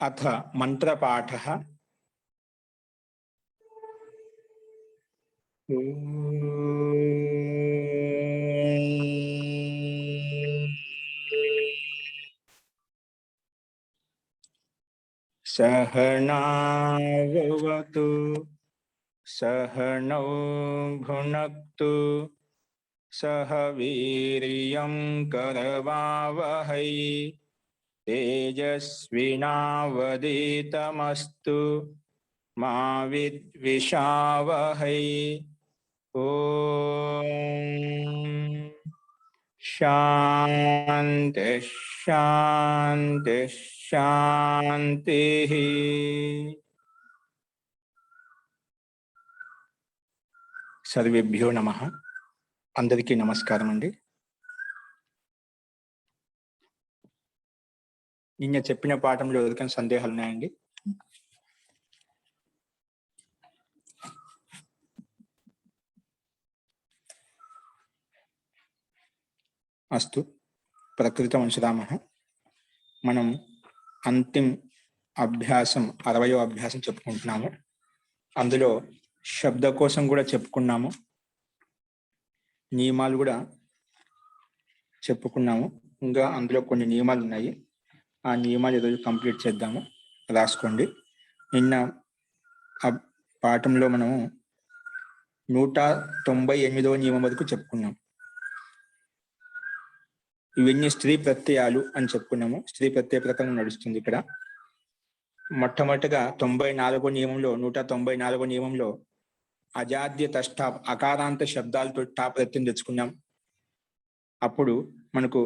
अथ मंत्रपाठः। सहनावतु सहनौ भुनक्तु सह वीर्यं करवावहै तेजस्विनावधीतमस्तु मा विद्विषावहै। ओम शांति शांति शांति। सर्वेभ्यो नमः। अंदरिकी नमस्कारम अंडी। నిన్న చెప్పిన పాఠంలో ఎవరికైనా సందేహాలు ఉన్నాయండి? అస్తు ప్రకృతం అంశరామః. మనం అంతిమ అభ్యాసం 60వ అభ్యాసం చెప్పుకుంటున్నాము. అందులో శబ్దకోశం కూడా చెప్పుకున్నాము, నియమాలు కూడా చెప్పుకున్నాము. ఇంకా అందులో కొన్ని నియమాలు ఉన్నాయి. ఆ నియమాలు ఈరోజు కంప్లీట్ చేద్దాము. రాసుకోండి. నిన్న పాఠంలో మనము 198వ నియమం వరకు చెప్పుకున్నాం. ఇవన్నీ స్త్రీ ప్రత్యయాలు అని చెప్పుకున్నాము. స్త్రీ ప్రత్యయ ప్రకారం నడుస్తుంది ఇక్కడ. మొట్టమొదటిగా 94వ నియమంలో 194వ నియమంలో అజాద్య తష్ట అకారాంత శబ్దాలతో టా ప్రత్యయం తెచ్చుకున్నాం. అప్పుడు మనకు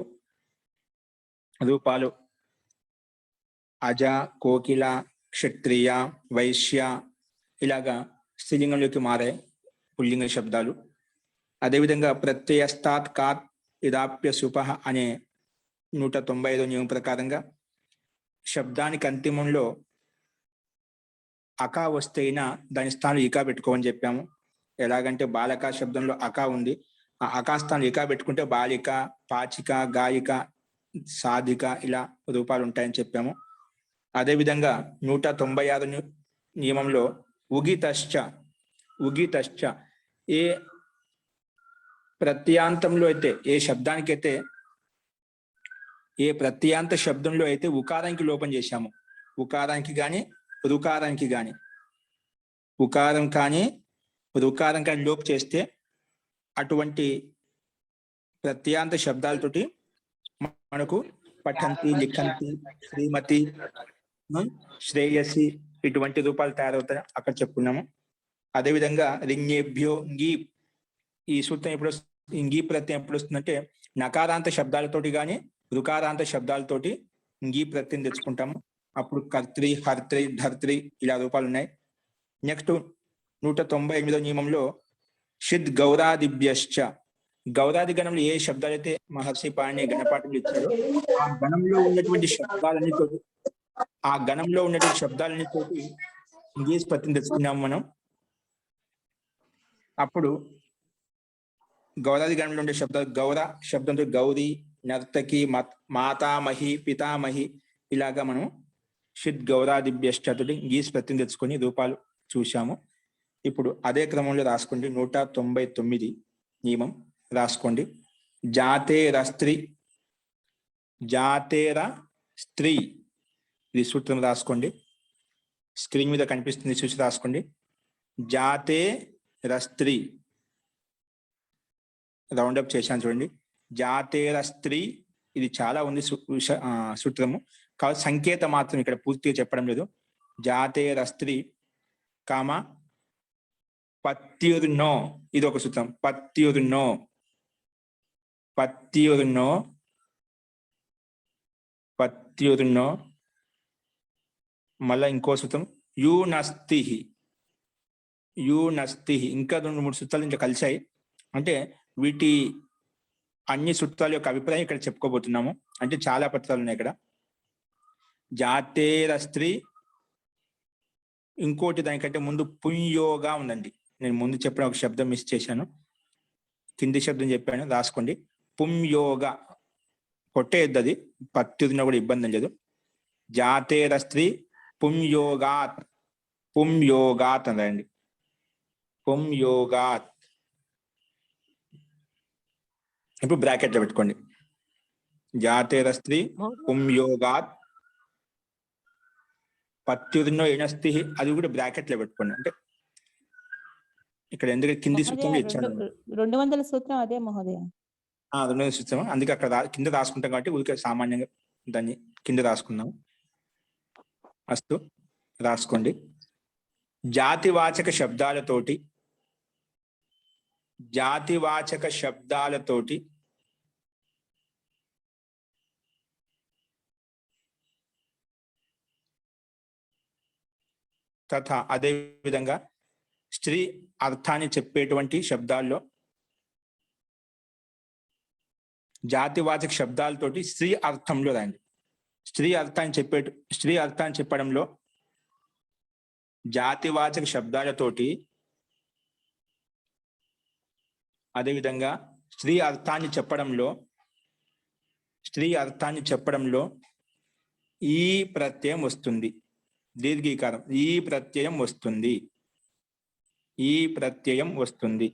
రూపాలు అజ, కోకిల, క్షత్రియ, వైశ్య ఇలాగా స్త్రీలింగంలోకి మారే పుల్లింగ శబ్దాలు. అదేవిధంగా ప్రత్యయస్తాత్ కాత్ ఇదాప్య సుపహ అనే 195వ నియమం ప్రకారంగా శబ్దానికి అంతిమంలో అకా వస్తేనా దాని స్థానం ఇకా పెట్టుకోమని చెప్పాము. ఎలాగంటే బాలక శబ్దంలో అకా ఉంది, ఆ అకా స్థానం ఇకా పెట్టుకుంటే బాలిక, పాచిక, గాయిక, సాధిక ఇలా రూపాలు ఉంటాయని చెప్పాము. అదేవిధంగా 196 నియమంలో ఉగితశ్చ ఏ ప్రత్యాంతంలో అయితే, ఏ శబ్దానికైతే, ఏ ప్రత్యాంత శబ్దంలో అయితే ఉకారానికి లోపం చేశాము, ఉకారానికి కానీ రుకారానికి కానీ, ఉకారం కానీ రుకారం కానీ లోపు చేస్తే అటువంటి ప్రత్యాంత శబ్దాలతోటి మనకు పఠంతి, లిఖంతి, శ్రీమతి, శ్రేయసి ఇటువంటి రూపాలు తయారవుతాయి అక్కడ చెప్పుకున్నాము. అదేవిధంగా రింగేభ్యో ఇంగీ, ఈ సూత్రం ఎప్పుడు ఇంగీ ప్రత్యయం ఎప్పుడు వస్తుందంటే నకారాంత శబ్దాలతోటి కానీ రుకారాంత శబ్దాలతోటి ఇంగీ ప్రత్యయం తెచ్చుకుంటాము. అప్పుడు కర్త్రి, హర్త్రి, ధర్త్రి ఇలా రూపాలు ఉన్నాయి. నెక్స్ట్ 198వ నియమంలో షిద్ గౌరాదిభ్యశ్చ, గౌరాది గణంలో ఏ శబ్దాలైతే మహర్షి పాణి గణపాఠంలో ఇచ్చారో ఆ గణంలో ఉన్నటువంటి శబ్దాలన్నితోటి ఇంగ్లీష్ ప్రత్యయం తెచ్చుకున్నాము మనం. అప్పుడు గౌరాది గణంలో ఉండే శబ్దాలు గౌర శబ్దంతో గౌరీ, నర్తకి, మాతామహి, పితామహి ఇలాగా మనం షిద్ గౌరాదిభ్యష్టతోటి ఇంగ్లీష్ ప్రత్యయం తెచ్చుకొని రూపాలు చూశాము. ఇప్పుడు అదే క్రమంలో రాసుకోండి. 199 నియమం రాసుకోండి. జాతేర స్త్రీ, ఇది సూత్రం రాసుకోండి. స్క్రీన్ మీద కనిపిస్తుంది, చూసి రాసుకోండి. జాతేర స్త్రీ, రౌండప్ చేశాను చూడండి. జాతేర స్త్రీ, ఇది చాలా ఉంది సూత్రము, కాబట్టి సంకేతం మాత్రం ఇక్కడ పూర్తిగా చెప్పడం లేదు. జాతేర స్త్రీ కామ పత్యుర్నో, ఇది ఒక సూత్రం. పత్యుర్నో మళ్ళా ఇంకో సూత్రం యూనస్తి. ఇంకా 2-3 సూత్రాలు ఇంకా కలిశాయి. అంటే వీటి అన్ని సూత్రాల యొక్క అభిప్రాయం ఇక్కడ చెప్పుకోబోతున్నాము. అంటే చాలా పత్రాలు ఉన్నాయి ఇక్కడ. జాతేర స్త్రీ, ఇంకోటి దానికంటే ముందు పుంయోగా ఉందండి. నేను ముందు చెప్పిన ఒక శబ్దం మిస్ చేశాను, కింది శబ్దం చెప్పాను, రాసుకోండి. పుంయోగ, కొట్టేద్దు, అది పత్తిన కూడా ఇబ్బంది లేదు. జాతేర స్త్రీ పుంయోగాత్, పుంయోగాత్ అనండి. పుంయోగాత్. ఇప్పుడు బ్రాకెట్లో పెట్టుకోండి. జాతేర స్త్రీ పుంయోగాత్ పత్యుర్నో ఎనస్తి, అది కూడా బ్రాకెట్లో పెట్టుకోండి. అంటే ఇక్కడ ఎందుకు కింది సూత్రంలో ఇచ్చాను. 200 సూత్రం అదే మహోదయ. 200 సూత్రం, అందుకే అక్కడ కింద రాసుకుంటాం కాబట్టి ఊరికే సామాన్యంగా దాన్ని కింద రాసుకుందాం. అస్తు, రాసుకోండి. జాతివాచక శబ్దాలతోటి, జాతివాచక శబ్దాలతోటి తథా అదే విధంగా స్త్రీ అర్థాన్ని చెప్పేటువంటి శబ్దాల్లో, జాతివాచక శబ్దాలతోటి స్త్రీ అర్థంలో రాయండి. స్త్రీ అర్థాన్ని చెప్పడంలో జాతివాచక శబ్దాలతోటి, అదేవిధంగా స్త్రీ అర్థాన్ని చెప్పడంలో ఈ ప్రత్యయం వస్తుంది. దీర్ఘీకారం ఈ ప్రత్యయం వస్తుంది. ఈ ప్రత్యయం వస్తుంది.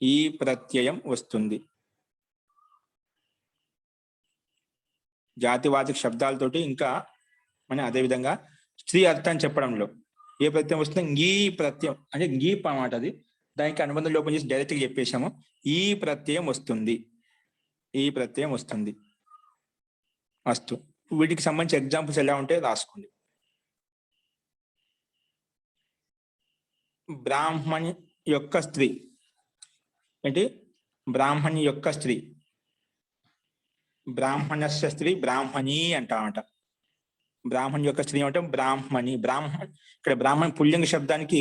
ఈ ప్రత్యయం వస్తుంది. జాతివాచక శబ్దాలతోటి ఇంకా మన అదేవిధంగా స్త్రీ అర్థాన్ని చెప్పడంలో ఏ ప్రత్యయం వస్తుంది? ఈ ప్రత్యయం అంటే గీప్ అన్నమాట. అది దానికి అనుబంధం లోపం చేసి డైరెక్ట్గా చెప్పేశాము. ఈ ప్రత్యయం వస్తుంది. ఈ ప్రత్యయం వస్తుంది. అస్తు. వీటికి సంబంధించి ఎగ్జాంపుల్స్ ఎలా ఉంటే రాసుకోండి. బ్రాహ్మణి యొక్క స్త్రీ ఏంటి? బ్రాహ్మణి యొక్క స్త్రీ, బ్రాహ్మణస్య స్త్రీ బ్రాహ్మణి అంటామట. బ్రాహ్మణి యొక్క స్త్రీ అంటే బ్రాహ్మణి. ఇక్కడ బ్రాహ్మణ పుల్లింగ శబ్దానికి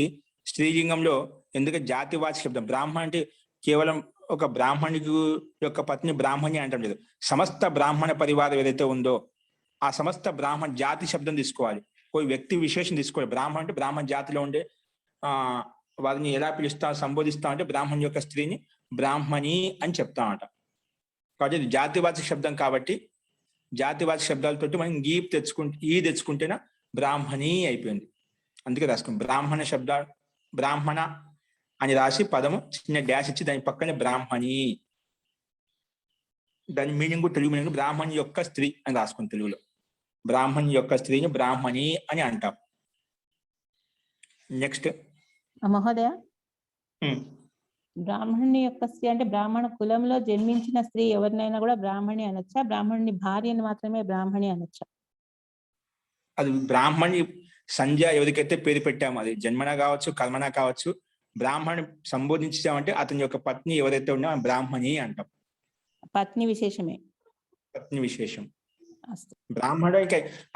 స్త్రీలింగంలో ఎందుకంటే జాతివాచక శబ్దం. బ్రాహ్మణ అంటే కేవలం ఒక బ్రాహ్మణి యొక్క పత్ని బ్రాహ్మణి అంటాం లేదు. సమస్త బ్రాహ్మణ పరివారం ఏదైతే ఉందో ఆ సమస్త బ్రాహ్మణ జాతి శబ్దం తీసుకోవాలి. કોઈ వ్యక్తి విశేషం తీసుకోవాలి. బ్రాహ్మణ అంటే బ్రాహ్మణ జాతిలో ఉండే వారిని ఎలా సంబోధిస్తాం అంటే బ్రాహ్మణి యొక్క స్త్రీని బ్రాహ్మణి అని చెప్తామట. కాబట్టి ఇది జాతివాచక శబ్దం కాబట్టి జాతివాచక శబ్దాలతోటి మనం ఈ తెచ్చుకుంటేనే బ్రాహ్మణి అయిపోయింది. అందుకే రాసుకున్నాం బ్రాహ్మణ అని రాసి పదము చిన్న డాష్ ఇచ్చి దాని పక్కనే బ్రాహ్మణి. దాని మీనింగ్ తెలుగు మీనింగ్ బ్రాహ్మణి యొక్క స్త్రీ అని రాసుకుని తెలుగులో బ్రాహ్మణి యొక్క స్త్రీని బ్రాహ్మణి అని అంటాం. నెక్స్ట్ మహోదయ, బ్రాహ్మణి యొక్క స్త్రీ అంటే బ్రాహ్మణ కులంలో జన్మించిన స్త్రీ ఎవరినైనా కూడా బ్రాహ్మణి అనొచ్చా? బ్రాహ్మణుని భార్యని మాత్రమే బ్రాహ్మణి అనొచ్చా? అది బ్రాహ్మణి సంధ్య ఎవరికైతే పేరు పెట్టామో అది జన్మన కావచ్చు కర్మన కావచ్చు, బ్రాహ్మణి సంబోధించామంటే అతని యొక్క పత్ని ఎవరైతే ఉన్నామో బ్రాహ్మణి అంటాం. పత్ని విశేషమే. పత్ని విశేషం. బ్రాహ్మణ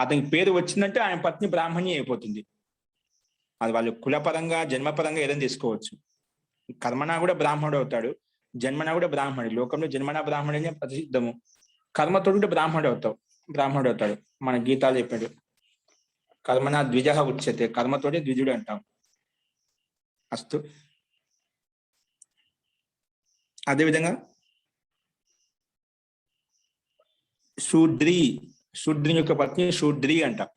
అతని పేరు వచ్చిందంటే ఆయన పత్ని బ్రాహ్మణి అయిపోతుంది. అది వాళ్ళు కులపరంగా జన్మపరంగా ఏదైనా తీసుకోవచ్చు. కర్మన కూడా బ్రాహ్మణుడు అవుతాడు, జన్మన కూడా బ్రాహ్మణుడు. లోకంలో జన్మన బ్రాహ్మణుడే ప్రసిద్ధము. కర్మతో కూడా బ్రాహ్మణుడు అవుతాడు. మన గీతాలు చెప్పాడు కర్మన ద్విజ ఉచ్యతే, కర్మతోటి ద్విజుడు అంటాం. అస్తు. అదేవిధంగా శూద్రి యొక్క పత్ని శూద్రి అంటాం.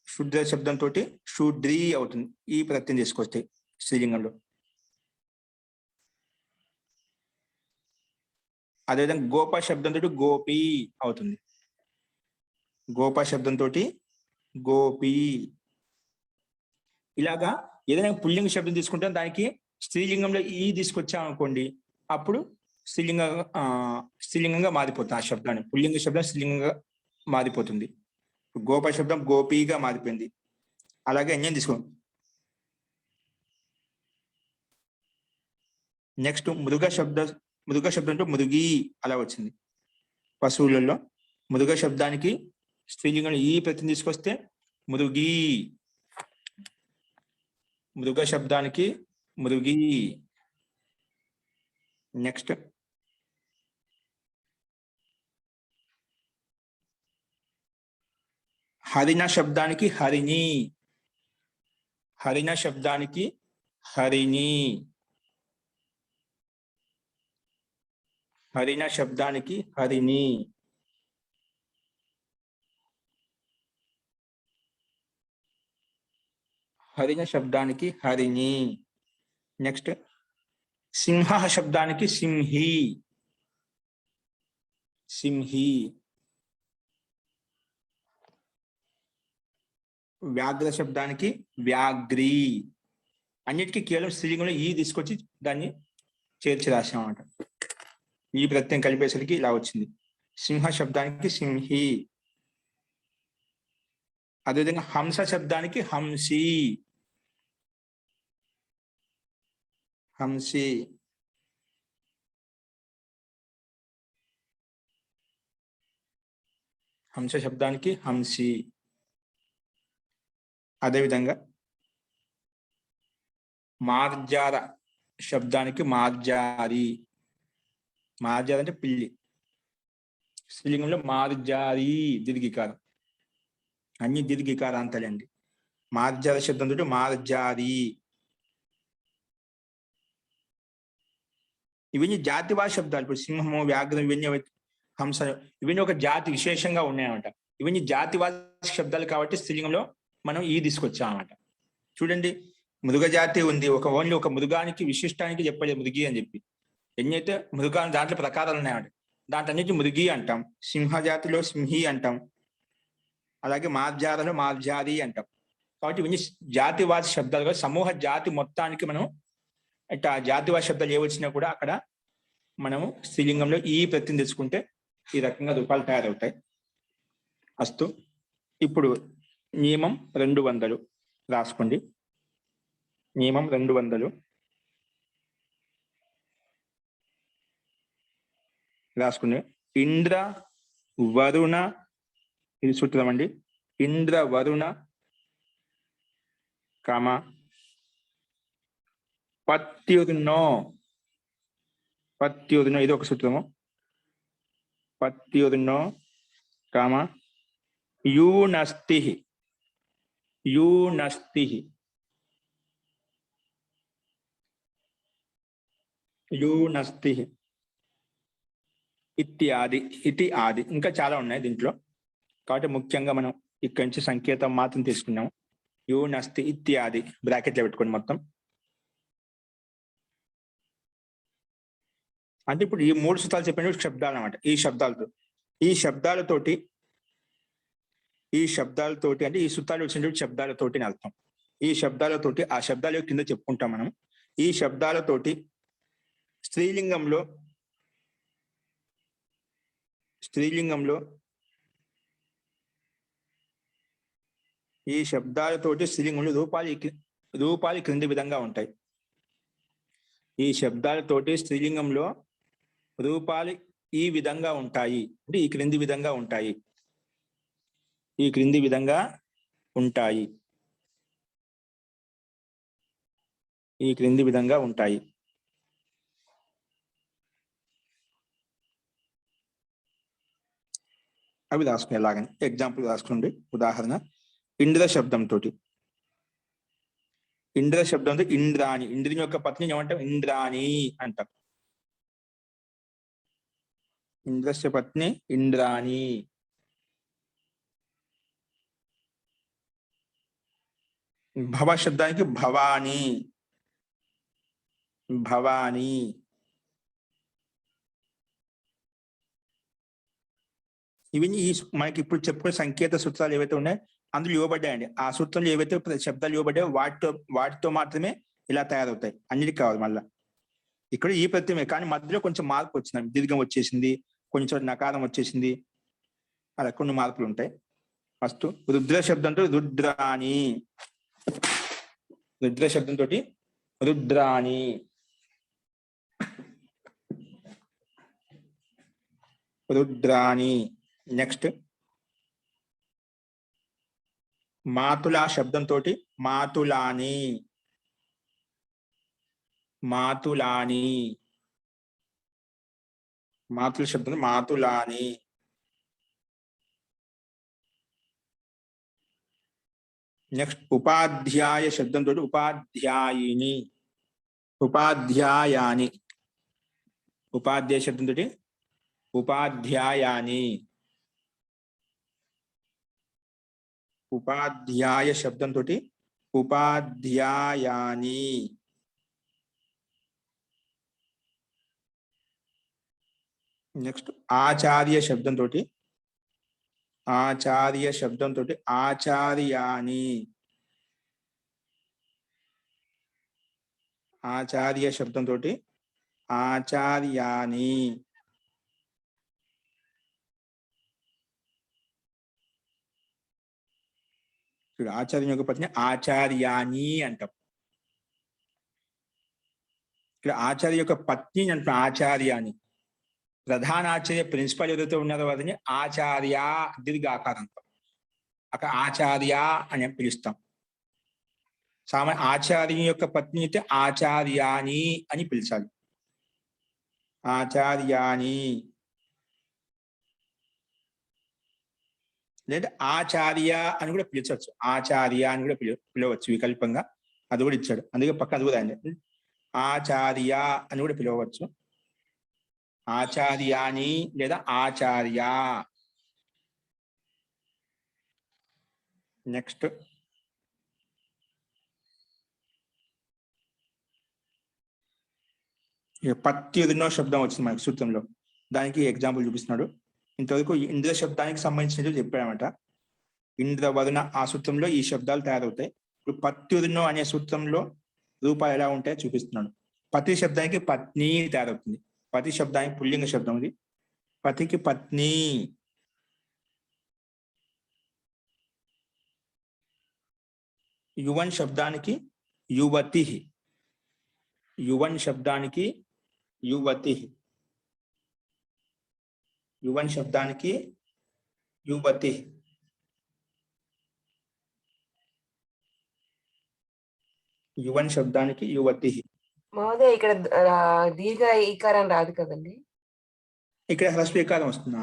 శూద్ర శబ్దంతో శూద్రి అవుతుంది. ఈ ప్రత్యయం తీసుకొస్తే స్త్రీలింగంలో. అదేవిధంగా గోప శబ్దంతో గోపి అవుతుంది. గోప శబ్దంతో గోపి. ఇలాగా ఏదైనా పుల్లింగ శబ్దం తీసుకుంటే దానికి స్త్రీలింగంలో ఈ తీసుకొచ్చాం అనుకోండి, అప్పుడు స్త్రీలింగంగా మారిపోతుంది. ఆ శబ్దాన్ని పుల్లింగ శబ్దం స్త్రీలింగంగా మారిపోతుంది. గోప శబ్దం గోపిగా మారిపోయింది. అలాగే అన్యం తీసుకోండి. నెక్స్ట్ మృగ శబ్దంతో మృగి అలా వచ్చింది. పశువులలో మృగ శబ్దానికి స్త్రీలింగంలో ఈ ప్రత్యయం తీసుకొస్తే మృగి. మృగ శబ్దానికి మృగి. నెక్స్ట్ హరిణ శబ్దానికి హరిణి. హరిణ శబ్దానికి హరిణి. హరిణ శబ్దానికి హరిణి. హరిణ శబ్దానికి హరిణి. నెక్స్ట్ సింహ శబ్దానికి సింహి. సింహి. వ్యాఘ్ర శబ్దానికి వ్యాఘ్రి. అన్నిటికీ కేవలం స్త్రీలింగంలో ఈ తీసుకొచ్చి దాన్ని చేర్చి రాసామన్నమాట. ఈ ప్రత్యయం కలిపేసరికి ఇలా వచ్చింది. సింహ శబ్దానికి సింహి. అదేవిధంగా హంస శబ్దానికి హంసి. హంసి. హంస శబ్దానికి హంసి. అదేవిధంగా మార్జార శబ్దానికి మార్జారి. మార్జారి అంటే పిల్లి. స్త్రీలింగంలో మార్జారి దీర్ఘికారం. అన్ని దీర్ఘికారాంతాలండి. మార్జార శబ్దంతో మార్జారి. ఇవన్నీ జాతివాద శబ్దాలు. ఇప్పుడు సింహము, వ్యాఘ్రం, ఇవన్నీ హంస, ఇవన్నీ ఒక జాతి విశేషంగా ఉన్నాయన్నమాట. ఇవన్నీ జాతివాద శబ్దాలు కాబట్టి స్త్రీలింగంలో మనం ఈ తీసుకొచ్చామన్నమాట. చూడండి, మృగజాతి ఉంది. ఓన్లీ ఒక మృగానికి విశిష్టానికి చెప్పలేదు మృగి అని చెప్పి. ఎన్నైతే మృగాలు దాంట్లో ప్రకారాలు ఉన్నాయన్నమాట. దాంట్లో అన్నిటి మృగి అంటాం. సింహ జాతిలో సింహి అంటాం. అలాగే మార్జారలో మార్జారి అంటాం. కాబట్టి ఇవన్నీ జాతివాద శబ్దాలుగా సమూహ జాతి మొత్తానికి మనం ఇట్లా జాతివాద శబ్దాలు ఏ వచ్చినా కూడా అక్కడ మనము స్త్రీలింగంలో ఈ ప్రత్యయం తెచ్చుకుంటే ఈ రకంగా రూపాలు తయారవుతాయి. అస్తు. ఇప్పుడు నియమం 200 రాసుకోండి. నియమం 200 రాసుకుని ఇంద్ర వరుణ, ఇది సూత్రం అండి. ఇంద్ర వరుణ కామ పత్యుర్నో. పత్యుర్నో ఇది ఒక సూత్రము. పత్యుర్నో కామ యూనస్తి. యూనస్తి. యూనస్తి ఇత్యాది. ఇతి ఆది. ఇంకా చాలా ఉన్నాయి దీంట్లో. కాబట్టి ముఖ్యంగా మనం ఇక్కడి నుంచి సంకేతం మాత్రం తీసుకున్నాము. యూనస్తి ఇత్యాది బ్రాకెట్లో పెట్టుకోండి మొత్తం. అంటే ఇప్పుడు ఈ 3 సూత్రాలు చెప్పిన శబ్దాలు అన్నమాట. ఈ శబ్దాలతోటి అంటే ఈ సూత్రాలు వచ్చినటువంటి శబ్దాలతోటి అని అర్థం. ఈ శబ్దాలతోటి ఆ శబ్దాలు కింద చెప్పుకుంటాం మనం. ఈ శబ్దాలతోటి స్త్రీలింగంలో ఈ శబ్దాలతోటి స్త్రీలింగంలో రూపాలు క్రింది విధంగా ఉంటాయి. ఈ శబ్దాలతోటి స్త్రీలింగంలో రూపాలు ఈ విధంగా ఉంటాయి. అంటే ఈ క్రింది విధంగా ఉంటాయి. ఈ క్రింది విధంగా ఉంటాయి. ఈ క్రింది విధంగా ఉంటాయి. అవి రాసుకునే లాగానే ఎగ్జాంపుల్ రాసుకోండి. ఉదాహరణ ఇంద్ర శబ్దంతో. ఇంద్ర శబ్దంతో ఇంద్రాణి. ఇంద్రుని యొక్క పత్నిని ఏమంటాం? ఇంద్రాణి అంటాం. ఇంద్రస్య పత్ని ఇంద్రాణి. భవ శబ్దానికి భవాని. భవాని. ఇవన్నీ మనకి ఇప్పుడు చెప్పుకునే సంకేత సూత్రాలు ఏవైతే ఉన్నాయో అందులో ఇవ్వబడ్డాయండి. ఆ సూత్రాలు ఏవైతే శబ్దాలు ఇవ్వబడ్డాయో వాటితో మాత్రమే ఇలా తయారవుతాయి. అన్నిటికీ కావాలి మళ్ళా. ఇక్కడ ఈ ప్రత్యయమే, కానీ మధ్యలో కొంచెం మార్పు వచ్చింది. దీర్ఘం వచ్చేసింది, కొంచెం నకారం వచ్చేసింది, అలా కొన్ని మార్పులు ఉంటాయి. ఫస్ట్ రుద్ర శబ్దంతో రుద్రాణి. రుద్ర శబ్దంతో రుద్రాణి. రుద్రాణి. నెక్స్ట్ మాతులా శబ్దంతో మాతులాని. మాతులాని. మాతుల శబ్దం మాతులాని. నెక్స్ట్ ఉపాధ్యాయ శబ్దంతో ఉపాధ్యాయిని. ఉపాధ్యాయాని. ఉపాధ్యాయ శబ్దంతో ఉపాధ్యాయాని. ఉపాధ్యాయ శబ్దంతో ఉపాధ్యాయాని. నెక్స్ట్ ఆచార్య శబ్దంతో ఆచార్యాని. ఆచార్య శబ్దంతో ఆచార్యాని. ఆచార్యం యొక్క పత్ని ఆచార్యాని అంటాం. ఇక్కడ ఆచార్య యొక్క పత్ని అంటున్నాం ఆచార్యాని. ప్రధాన ఆచార్య ప్రిన్సిపల్ ఎవరైతే ఉన్నారో వారిని ఆచార్య దీర్ఘాకారంతో అక్కడ ఆచార్య అని పిలుస్తాం. సామాన్య ఆచార్య యొక్క పత్ని అయితే ఆచార్యాని అని పిలిచాలి. ఆచార్యాని లేదా ఆచార్య అని కూడా పిలిచవచ్చు. ఆచార్య అని కూడా పిలవచ్చు వికల్పంగా, అది కూడా ఇచ్చాడు. అందుకే పక్కన అది కూడా అండి ఆచార్య అని కూడా పిలవచ్చు. ఆచార్యాని లేదా ఆచార్య. నెక్స్ట్ పత్యుదినో శబ్దం వచ్చింది మనకి సూత్రంలో, దానికి ఎగ్జాంపుల్ చూపిస్తున్నాడు. ఇంతవరకు ఇంద్ర శబ్దానికి సంబంధించినవి చెప్పాడనమాట. ఇంద్ర వరుణ ఆ సూత్రంలో ఈ శబ్దాలు తయారవుతాయి. ఇప్పుడు పత్యుదినో అనే సూత్రంలో రూపాలు ఎలా ఉంటాయో చూపిస్తున్నాడు. పతి శబ్దానికి పత్ని తయారవుతుంది. పతి శబ్దానికి పుల్లింగ శబ్దం ఇది. పతికి పత్ని. యువన్ శబ్దానికి యువతి. యువన్ శబ్దానికి యువతి. యువన్ శబ్దానికి యువతి. యువన్ శబ్దానికి యువతి. మహోదయ ఇక్కడ దీర్ఘ ఈకారం రాదు కదండి, ఇక్కడ హ్రస్వీకారం వస్తుందా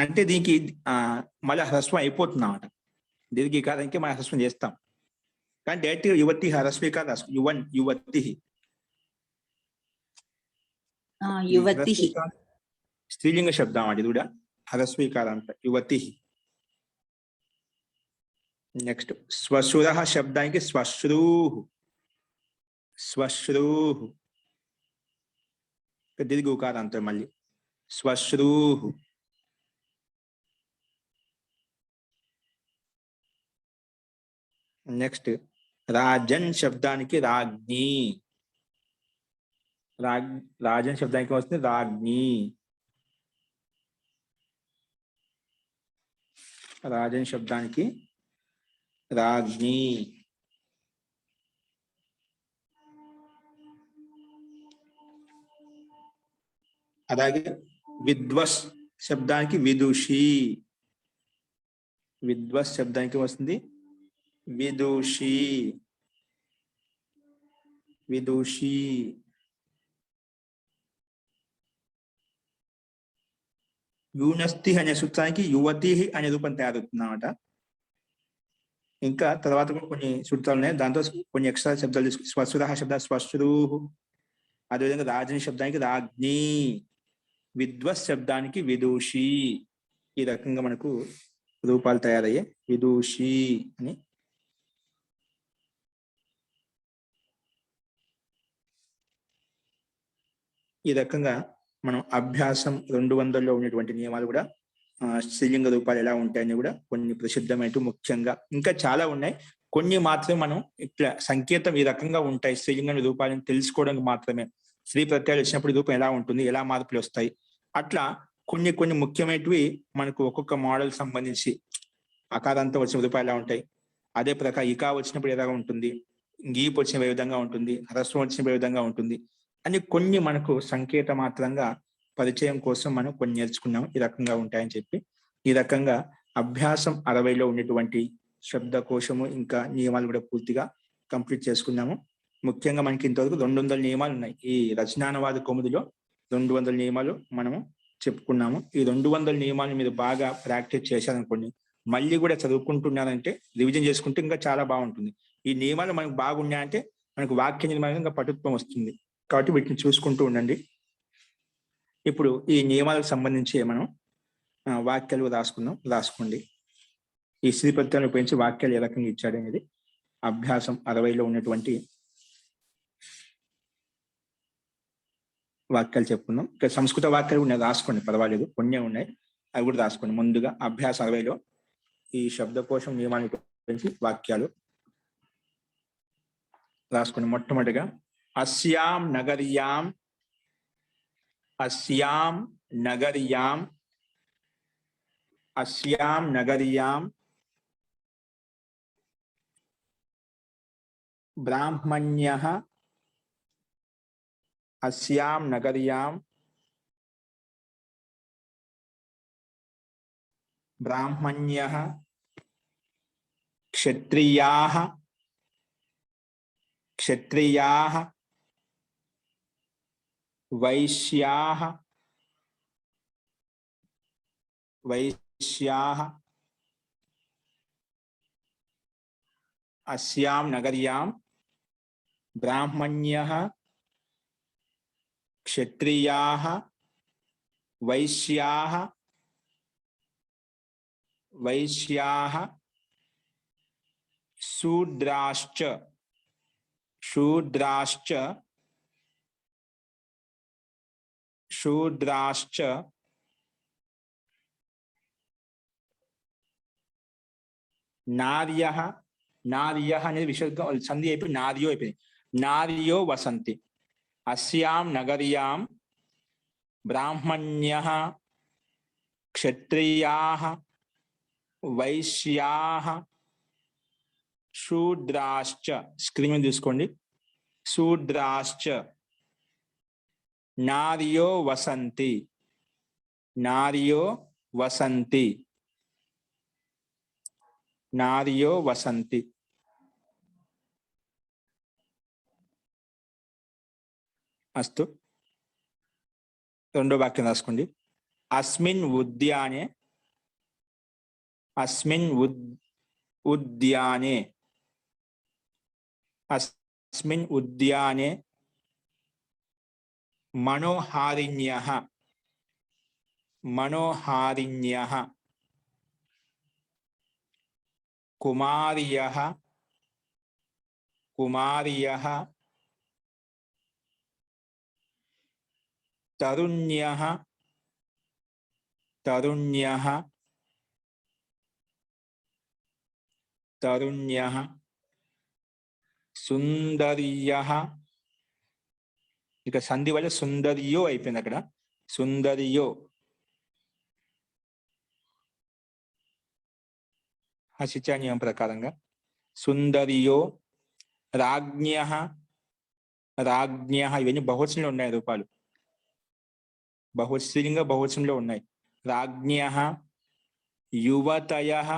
అంటే దీనికి మళ్ళీ హ్రస్వం అయిపోతుంది అన్నమాట. దీర్ఘీకారానికి మనం హ్రస్వం చేస్తాం కానీ డైరెక్ట్ యువతి హ్రస్వీకారం రాసుకో. యువన్ యువతి. స్త్రీలింగ శబ్దం అది కూడా హ్రస్వీకారం అంట యువతి. నెక్స్ట్ స్వశుర శబ్దానికి శ్వశ్రూ. శ్వశ్రూ దీర్ఘకారంతో మళ్ళీ శ్వశ్రూ. నెక్స్ట్ రాజన్ శబ్దానికి రాజ్ఞి. రాజన్ శబ్దానికి వస్తుంది రాజ్ఞి. రాజన్ శబ్దానికి రాజ్ఞి. అలాగే విద్వస్ శబ్దానికి విదుషి. విద్వస్ శబ్దానికి వస్తుంది విదుషి. విదుషి. యూనస్తి అనే సూత్రానికి యువతి అనే రూపం తయారవుతుంది అన్నమాట. ఇంకా తర్వాత కూడా కొన్ని సూత్రాలు ఉన్నాయి, దాంతో కొన్ని ఎక్స్ట్రా శబ్దాలు తీసుకు. స్వసుర శబ్ద స్వశ్రూ. అదేవిధంగా రాజని శబ్దానికి రాజ్ఞి. విద్వత్ శబ్దానికి విదూషి. ఈ రకంగా మనకు రూపాలు తయారయ్యే విదూషి అని. ఈ రకంగా మనం అభ్యాసం 200లో ఉన్నటువంటి నియమాలు కూడా స్త్రీలింగ రూపాలు ఎలా ఉంటాయని కూడా కొన్ని ప్రసిద్ధమైన ముఖ్యంగా ఇంకా చాలా ఉన్నాయి. కొన్ని మాత్రమే మనం ఇట్లా సంకేతం ఈ రకంగా ఉంటాయి స్త్రీలింగ రూపాలను తెలుసుకోవడానికి మాత్రమే. స్త్రీ ప్రత్యయాలు వచ్చినప్పుడు రూపం ఎలా ఉంటుంది, ఎలా మార్పులు వస్తాయి, అట్లా కొన్ని కొన్ని ముఖ్యమైనవి మనకు ఒక్కొక్క మోడల్ సంబంధించి అకారంతో వచ్చిన రూపాలు ఎలా ఉంటాయి, అదే ప్రకారం ఇకా వచ్చినప్పుడు ఎలా ఉంటుంది, గీపు వచ్చిన ఏ విధంగా ఉంటుంది, హ్రస్వం వచ్చిన ఏ విధంగా ఉంటుంది అని కొన్ని మనకు సంకేత మాత్రంగా పరిచయం కోసం మనం కొన్ని నేర్చుకున్నాం. ఈ రకంగా ఉంటాయని చెప్పి ఈ రకంగా అభ్యాసం 60లో ఉన్నటువంటి శబ్దకోశము ఇంకా నియమాలు కూడా పూర్తిగా కంప్లీట్ చేసుకున్నాము. ముఖ్యంగా మనకి ఇంతవరకు 200 నియమాలు ఉన్నాయి. ఈ రచనానువాద కౌముదిలో 200 నియమాలు మనము చెప్పుకున్నాము. ఈ 200 నియమాలు మీరు బాగా ప్రాక్టీస్ చేశారనుకోండి, మళ్ళీ కూడా చదువుకుంటున్నారంటే రివిజన్ చేసుకుంటే ఇంకా చాలా బాగుంటుంది. ఈ నియమాలు మనకు బాగున్నాయంటే మనకు వాక్య నిర్మాణంగా పటుత్వం వస్తుంది. కాబట్టి వీటిని చూసుకుంటూ ఉండండి. ఇప్పుడు ఈ నియమాలకు సంబంధించి మనం వాక్యాలు రాసుకోండి. ఈ స్త్రీ ప్రత్యయాన్ని ఉపయోగించి వాక్యాలు ఏ రకంగా ఇచ్చాడు అనేది అభ్యాసం 60లో ఉన్నటువంటి వాక్యాలు చెప్పుకుందాం. ఇక్కడ సంస్కృత వాక్యాలు ఉన్నాయి, రాసుకోండి, పర్వాలేదు, కొన్ని ఉన్నాయి, అవి కూడా రాసుకోండి. ముందుగా అభ్యాసం 60లో ఈ శబ్దకోశం నియమాన్ని ఉపయోగించి వాక్యాలు రాసుకోండి. మొట్టమొదటిగా అస్యాం నగర్యాం, అస్యాం నగర్యాం, అస్యాం నగర్యాం బ్రాహ్మణ్యః, అస్యాం నగర్యాం బ్రాహ్మణ్యః క్షత్రియాః, క్షత్రియాః వైశ్యాః, వైశ్యాః అస్యాం నగర్యాం బ్రాహ్మణ్యః క్షత్రియాః వైశ్యాః, వైశ్యాః శూద్రాశ్చ, శూద్రాశ్చ, శూద్రాశ్చ నార్యః, నార్యః అనేది విసర్గం సంధి అయిపోయి నార్యో అయిపోయింది, నార్యో వసంతి. అస్యాం నగర్యాం బ్రాహ్మణ్యః క్షత్రియాః వైశ్యాః శూద్రాశ్చ, స్క్రీన్ మీద తీసుకోండి, శూద్రాశ్చ నార్యో వసంతి, నార్యో వసంతి, నార్యో వసంతి. అస్తు. రెండో వాక్యం రాసుకోండి. అస్మిన్ ఉద్యానే, అస్మిన్ ఉద్యానే, అస్మిన్ ఉద్యానే మనోహారిణ్యః, మనోహారిణ్యః కుమార్యః, కుమార్యః తరుణ్యః, తరుణ్యః, తరుణ్యః సుందర్యః, ఇక సంధి వల్ల సుందర్యో అయిపోయింది అక్కడ, సుందర్యో. హసిచా నియమం ప్రకారంగా సుందర్యో రాజ్ఞః, రాజ్ఞః ఇవన్నీ బహువచనంలో ఉన్నాయి రూపాలు, బహుస్త్రీలింగ బహువచనంలో ఉన్నాయి. రాజ్ఞః యువతయః,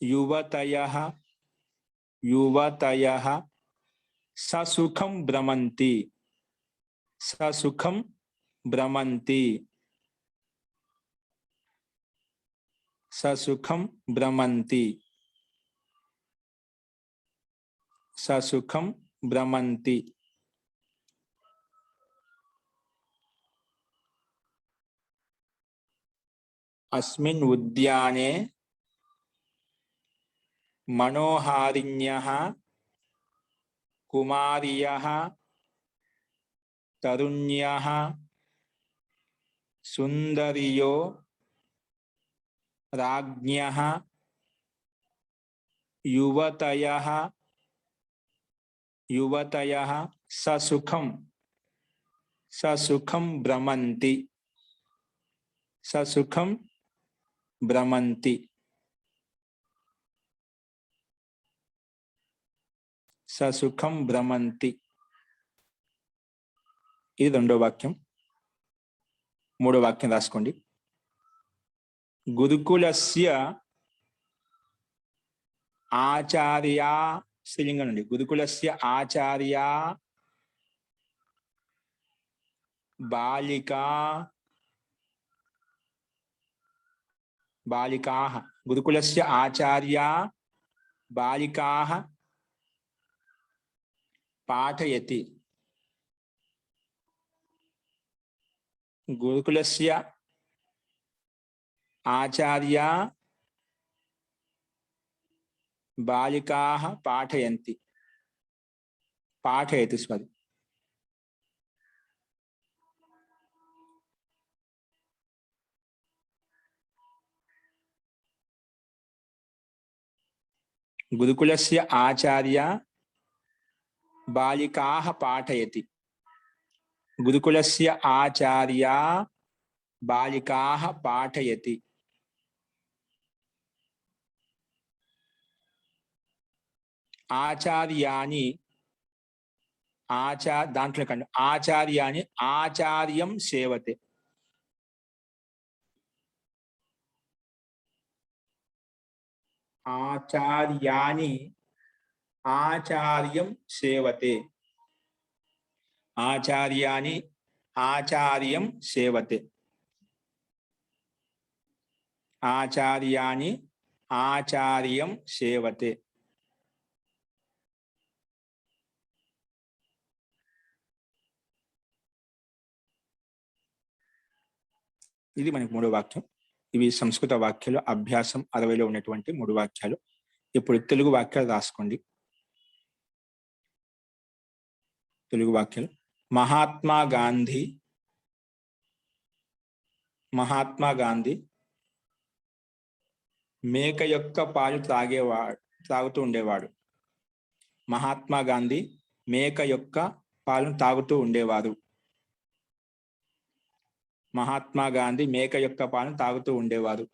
యువతయః, యువతయః ససుఖం భ్రమంతి, ససుఖం భ్రమంతి, ససుఖం భ్రమంతి, ససుఖం భ్రమంతి. అస్మిన్ ఉద్యానే మనోహారిణ్యః కుమార్యః తరుణ్యః సుందర్యో రాజ్ఞః యువతయః, యువతయః ససుఖం, ససుఖం భ్రమంతి, ససుఖం భ్రమంతి, ససుఖం భ్రమంతి. ఇది రెండో వాక్యం. మూడో వాక్యం రాసుకోండి. గురుకులస్య ఆచార్య, స్త్రీలింగం నుండి, గురుకులస్య ఆచార్య బాలికా, బాలికాః, గురుకులస్య ఆచార్య బాలికాః పాఠయతి, గురుకులస్య ఆచార్య బాలికాః పాఠయంతి. పాఠయతి సారీ. గురుకులస్య ఆచార్య బాలికాః పాఠయతి. గురుకులస్య ఆచార్య బాలికాః పాఠయతి. ఆచార్యాని దాంట్లో కండి ఆచార్యాని ఆచార్యం సేవతే. ఆచార్యాని ఆచార్యం సేవతే. ఆచార్యాని ఆచార్యం సేవతే. ఆచార్యాని ఆచార్యం సేవతే. ఇది మనకి 3వ వాక్యం. ఇవి సంస్కృత వాక్యాలు. అభ్యాసం 60లో ఉన్నటువంటి 3 వాక్యాలు. ఇప్పుడు తెలుగు వాక్యాలు రాసుకోండి. తెలుగు వాక్యాలు. మహాత్మా గాంధీ మేక యొక్క పాలు తాగుతూ ఉండేవాడు. మహాత్మా గాంధీ మేక యొక్క పాలను తాగుతూ ఉండేవారు. మహాత్మా గాంధీ మేక యొక్క పాలను తాగుతూ ఉండేవారు.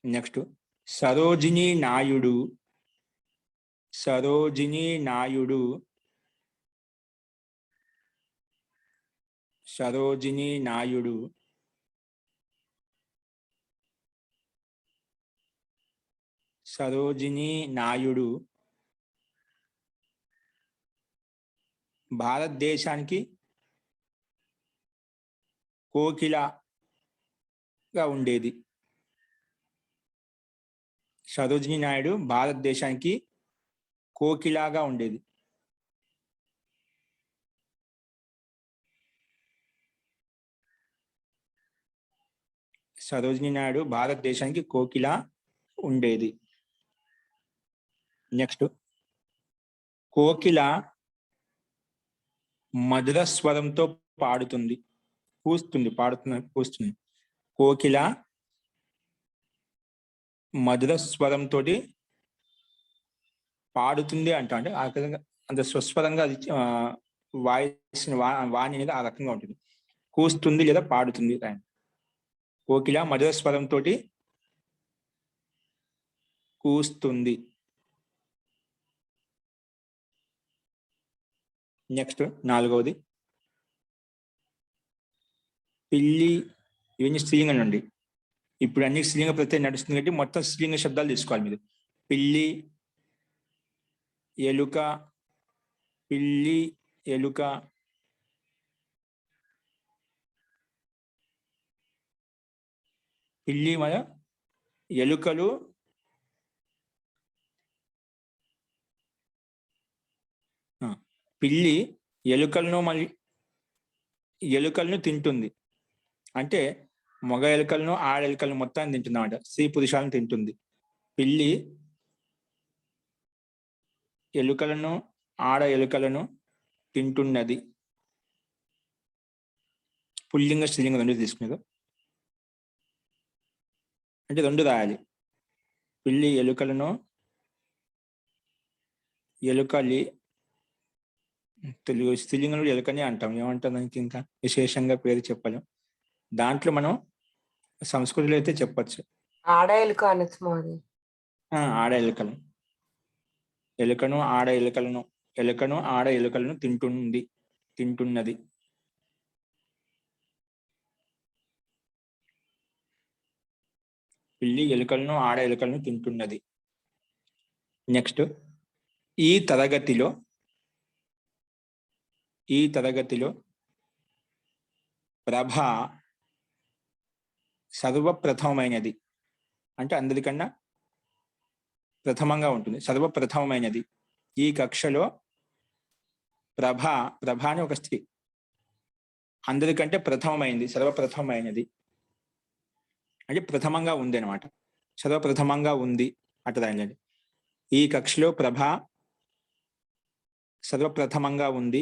నెక్స్ట్ సరోజినీ నాయుడు భారతదేశానికి కోకిలగా ఉండేది. సరోజినీ నాయుడు భారతదేశానికి కోకిలాగా ఉండేది. సరోజినీ నాయుడు భారతదేశానికి కోకిల ఉండేది. నెక్స్ట్ కోకిల మధుర స్వరంతో పాడుతుంది. కూస్తుంది. కోకిల మధుర స్వరంతో పాడుతుంది అంటే అంత స్వస్వరంగా అది వాయిస్ వాణి అనేది ఆ రకంగా ఉంటుంది. కూస్తుంది లేదా పాడుతుంది. కోకిల మధుర స్వరంతో కూస్తుంది. నెక్స్ట్ 4వది పిల్లి. ఇవన్నీ స్త్రీలింగం అండి. ఇప్పుడు అన్ని స్త్రీలింగ ప్రత్యయం నడుస్తుంది కాబట్టి మొత్తం స్త్రీలింగ శబ్దాలు తీసుకోవాలి మీరు. పిల్లి, ఎలుక, పిల్లి, ఎలుక, పిల్లి మరియు ఎలుకలు, పిల్లి ఎలుకలను తింటుంది. అంటే మగ ఎలుకలను ఆడ ఎలుకలను మొత్తాన్ని తింటుంది అన్నమాట. స్త్రీ పురుషాలను తింటుంది. పిల్లి ఎలుకలను ఆడ ఎలుకలను తింటున్నది. పుల్లింగ స్త్రీలింగం 2 తీసుకునేది అంటే 2 రాయాలి. పిల్లి ఎలుకలను ఎలుకలి తెలుగు స్త్రీలింగంలో ఎలుకని అంటాం. ఏమంటాం దానికి ఇంకా విశేషంగా పేరు చెప్పలేం. దాంట్లో మనం సంస్కృతిలో అయితే చెప్పచ్చు. ఆడ ఎలుక అనొచ్చు. ఆడ ఎలుకలు, ఎలుకను ఆడ ఎలుకలను తింటున్నది. పిల్లి ఎలుకలను ఆడ ఎలుకలను తింటున్నది. నెక్స్ట్ ఈ తరగతిలో ప్రభ సర్వప్రథమమైనది. అంటే అందరికన్నా ప్రథమంగా ఉంటుంది. సర్వప్రథమమైనది. ఈ కక్షలో ప్రభ అని ఒక స్త్రీ. అందరికంటే ప్రథమమైంది, సర్వప్రథమమైనది అంటే ప్రథమంగా ఉంది అనమాట. సర్వప్రథమంగా ఉంది అటు రాయండి. ఈ కక్షలో ప్రభ సర్వప్రథమంగా ఉంది.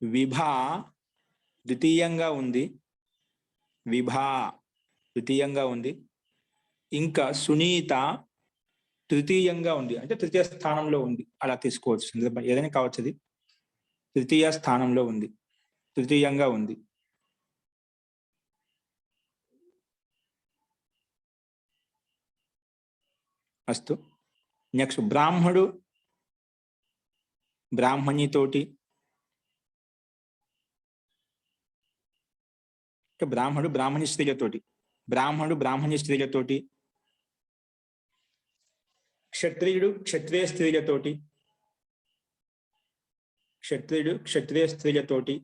విభా ద్వితీయంగా ఉంది. విభా ద్వితీయంగా ఉంది. ఇంకా సునీత తృతీయంగా ఉంది, అంటే తృతీయ స్థానంలో ఉంది. అలా తీసుకోవచ్చు, సందర్భం ఏదైనా కావచ్చు. అది తృతీయ స్థానంలో ఉంది, తృతీయంగా ఉంది. అస్తు. నెక్స్ట్ బ్రాహ్మడు బ్రాహ్మణితోటి, బ్రాహ్మడు బ్రాహ్మణి స్త్రీలతోటి, బ్రాహ్మణుడు బ్రాహ్మణి స్త్రీలతోటి, క్షత్రియుడు క్షత్రియ స్త్రీలతోటి, క్షత్రియుడు క్షత్రియ స్త్రీలతోటి,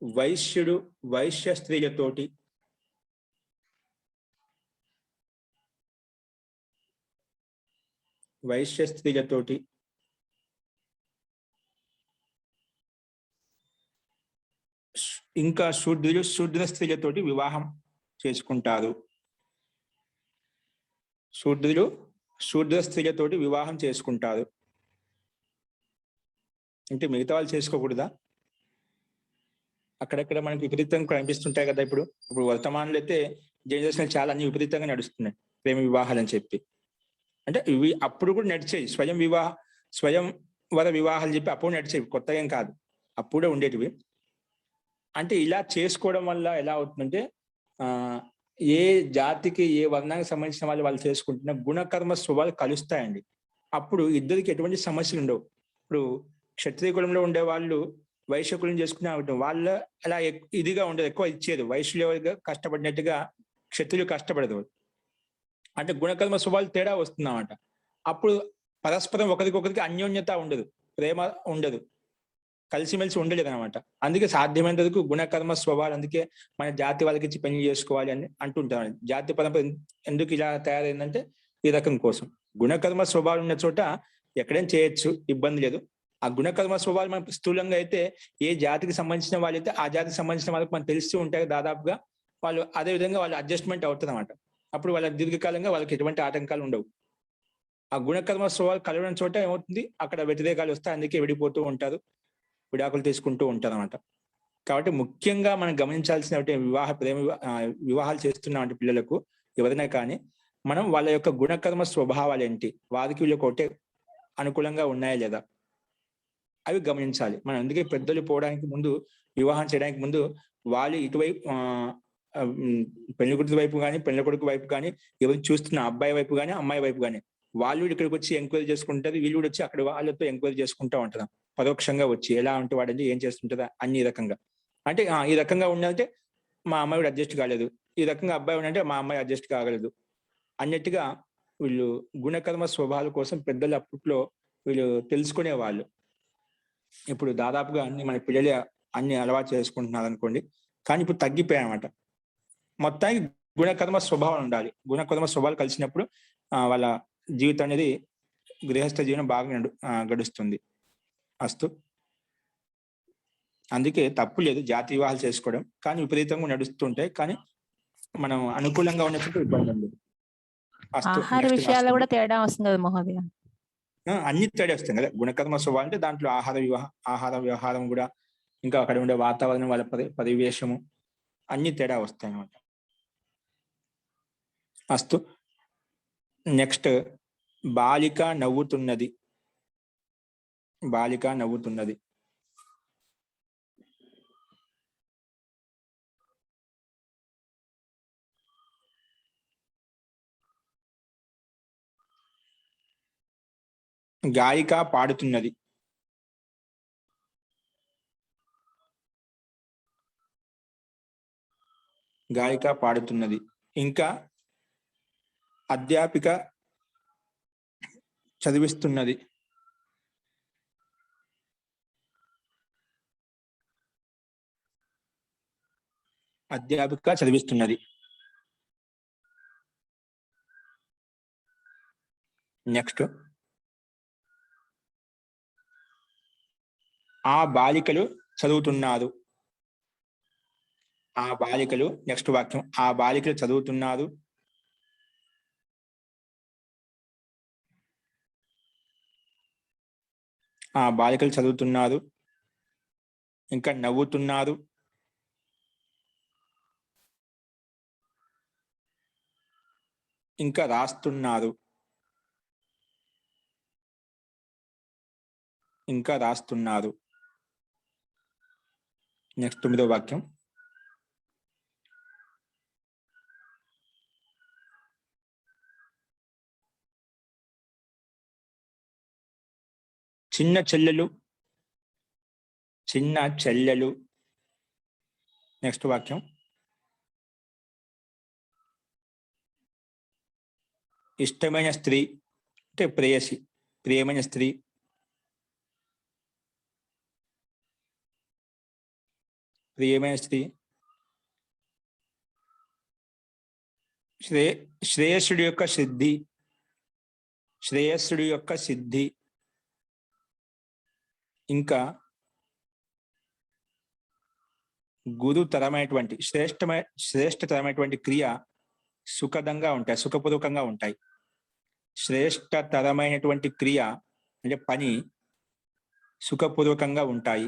వైశ్యుడు వైశ్య స్త్రీలతోటి, వైశ్య స్త్రీలతోటి, ఇంకా శూద్రులు శూద్ర స్త్రీలతోటి వివాహం చేసుకుంటారు. శూద్రులు శూద్ర స్త్రీలతోటి వివాహం చేసుకుంటారు. అంటే మిగతా వాళ్ళు చేసుకోకూడదా? అక్కడక్కడ మనకి విపరీతంగా కనిపిస్తుంటాయి కదా. ఇప్పుడు వర్తమానంలో అయితే జనరేషన్ చాలా అన్ని విపరీతంగా నడుస్తున్నాయి, ప్రేమ వివాహాలు అని చెప్పి. అంటే ఇవి అప్పుడు కూడా నడిచేవి, స్వయం వర వివాహాలు చెప్పి అప్పుడు నడిచేవి, కొత్తగా ఏం కాదు, అప్పుడే ఉండేటివి. అంటే ఇలా చేసుకోవడం వల్ల ఎలా అవుతుందంటే ఏ జాతికి ఏ వర్ణానికి సంబంధించిన వాళ్ళు చేసుకుంటున్న గుణకర్మ స్వభావాలు కలుస్తాయండి. అప్పుడు ఇద్దరికి ఎటువంటి సమస్యలు ఉండవు. ఇప్పుడు క్షత్రియ కులంలో ఉండే వాళ్ళు వైశ్య కులం చేసుకునే వాళ్ళ అలా ఇదిగా ఉండదు, ఎక్కువ ఇచ్చేది. వైశ్యులు కష్టపడినట్టుగా క్షత్రియులు కష్టపడదు. అంటే గుణకర్మ స్వభావాలు తేడా వస్తుందన్నమాట. అప్పుడు పరస్పరం ఒకరికొకరికి అన్యోన్యత ఉండదు, ప్రేమ ఉండదు, కలిసిమెలిసి ఉండలేదు అనమాట. అందుకే సాధ్యమైనంత వరకు గుణకర్మ స్వభావాలు, అందుకే మన జాతి వాళ్ళకి ఇచ్చి పెళ్లి చేసుకోవాలి అని అంటుంటారు. జాతి పరంపర ఎందుకు ఇలా తయారైందంటే ఈ రకం కోసం. గుణకర్మ స్వభావాలు ఉన్న చోట ఎక్కడైనా చేయొచ్చు, ఇబ్బంది లేదు. ఆ గుణకర్మ స్వభావాలు మనకు స్థూలంగా అయితే ఏ జాతికి సంబంధించిన వాళ్ళైతే ఆ జాతికి సంబంధించిన వాళ్ళకి మనకు తెలిసి ఉంటాయి దాదాపుగా, వాళ్ళు అదే విధంగా వాళ్ళు అడ్జస్ట్మెంట్ అవుతుంది అనమాట. అప్పుడు వాళ్ళ దీర్ఘకాలంగా వాళ్ళకి ఎటువంటి ఆటంకాలు ఉండవు. ఆ గుణకర్మ స్వభావాలు కలవడం చోట ఏమవుతుంది, అక్కడ వ్యతిరేకాలు వస్తాయి, అందుకే విడిపోతూ ఉంటారు, విడాకులు తీసుకుంటూ ఉంటారు అనమాట. కాబట్టి ముఖ్యంగా మనం గమనించాల్సిన వివాహాలు చేస్తున్నామంటే పిల్లలకు ఎవరైనా కానీ మనం వాళ్ళ యొక్క గుణకర్మ స్వభావాలు ఏంటి, వారికి వీళ్ళకి ఒకటే అనుకూలంగా ఉన్నాయా లేదా అవి గమనించాలి మనం. అందుకే పెద్దలు పోవడానికి ముందు, వివాహం చేయడానికి ముందు వాళ్ళు ఇటువైపు పెళ్లి కూతురు వైపు కానీ పెళ్లి కొడుకు వైపు కానీ ఎవరు చూస్తున్న అబ్బాయి వైపు కానీ అమ్మాయి వైపు కానీ వాళ్ళు ఇక్కడికి వచ్చి ఎంక్వైరీ చేసుకుంటారు, వీళ్ళు కూడా వచ్చి అక్కడ వాళ్ళతో ఎంక్వైరీ చేసుకుంటూ ఉంటారు పరోక్షంగా వచ్చి. ఎలా ఉంటే వాడంటే ఏం చేస్తుంటారా అన్ని రకంగా. అంటే ఈ రకంగా ఉన్నదంటే మా అమ్మాయి కూడా అడ్జస్ట్ కాలేదు, ఈ రకంగా అబ్బాయి ఉన్నంటే మా అమ్మాయి అడ్జస్ట్ కాగలదు అన్నట్టుగా వీళ్ళు గుణకర్మ స్వభావాల కోసం పెద్దలు అప్పట్లో వీళ్ళు తెలుసుకునేవాళ్ళు. ఇప్పుడు దాదాపుగా అన్ని మన పిల్లలే అన్ని అలవాటు చేసుకుంటున్నారు అనుకోండి, కానీ ఇప్పుడు తగ్గిపోయాయన్నమాట. మొత్తానికి గుణకర్మ స్వభావం ఉండాలి. గుణకర్మ స్వభావాలు కలిసినప్పుడు వాళ్ళ జీవితం అనేది, గృహస్థ జీవనం బాగా గడుస్తుంది. అస్తు. అందుకే తప్పు లేదు జాతి వివాహాలు చేసుకోవడం, కానీ విపరీతంగా నడుస్తుంటాయి, కానీ మనం అనుకూలంగా ఉన్నప్పుడు ఇబ్బంది ఉండదు. ఆహార విషయాల్లో కూడా తేడా వస్తుంది కదా మహోదయ? అన్ని తేడా వస్తాయి కదా. గుణకర్మ స్వభావం అంటే దాంట్లో ఆహార వ్యవహారం కూడా, ఇంకా అక్కడ ఉండే వాతావరణం, వాళ్ళ పరివేశము అన్ని తేడా వస్తాయి అన్నమాట. అస్తు. నెక్స్ట్ బాలిక నవ్వుతున్నది. బాలిక నవ్వుతున్నది. గాయిక పాడుతున్నది. గాయిక పాడుతున్నది. ఇంకా అధ్యాపిక చదివిస్తున్నది. అధ్యాపిక చదివిస్తున్నది. నెక్స్ట్ ఆ బాలికలు చదువుతున్నారు. ఆ బాలికలు, నెక్స్ట్ వాక్యం, ఆ బాలికలు చదువుతున్నారు. ఆ బాలికలు చదువుతున్నారు. ఇంకా నవ్వుతున్నారు. ఇంకా రాస్తున్నారు. ఇంకా రాస్తున్నారు. నెక్స్ట్ 9వ వాక్యం. చిన్న చెల్లెలు. చిన్న చెల్లెలు. నెక్స్ట్ వాక్యం. ఇష్టమైన స్త్రీ అంటే ప్రేయసి, ప్రియమైన స్త్రీ. ప్రియమైన స్త్రీ. శ్రేయస్సుడి యొక్క సిద్ధి. శ్రేయస్సుడి యొక్క సిద్ధి. ఇంకా గురుతరమైనటువంటి శ్రేష్టతరమైనటువంటి క్రియ సుఖదంగా ఉంటాయి, సుఖపూర్వకంగా ఉంటాయి. శ్రేష్టతరమైనటువంటి క్రియ అంటే పని సుఖపూర్వకంగా ఉంటాయి.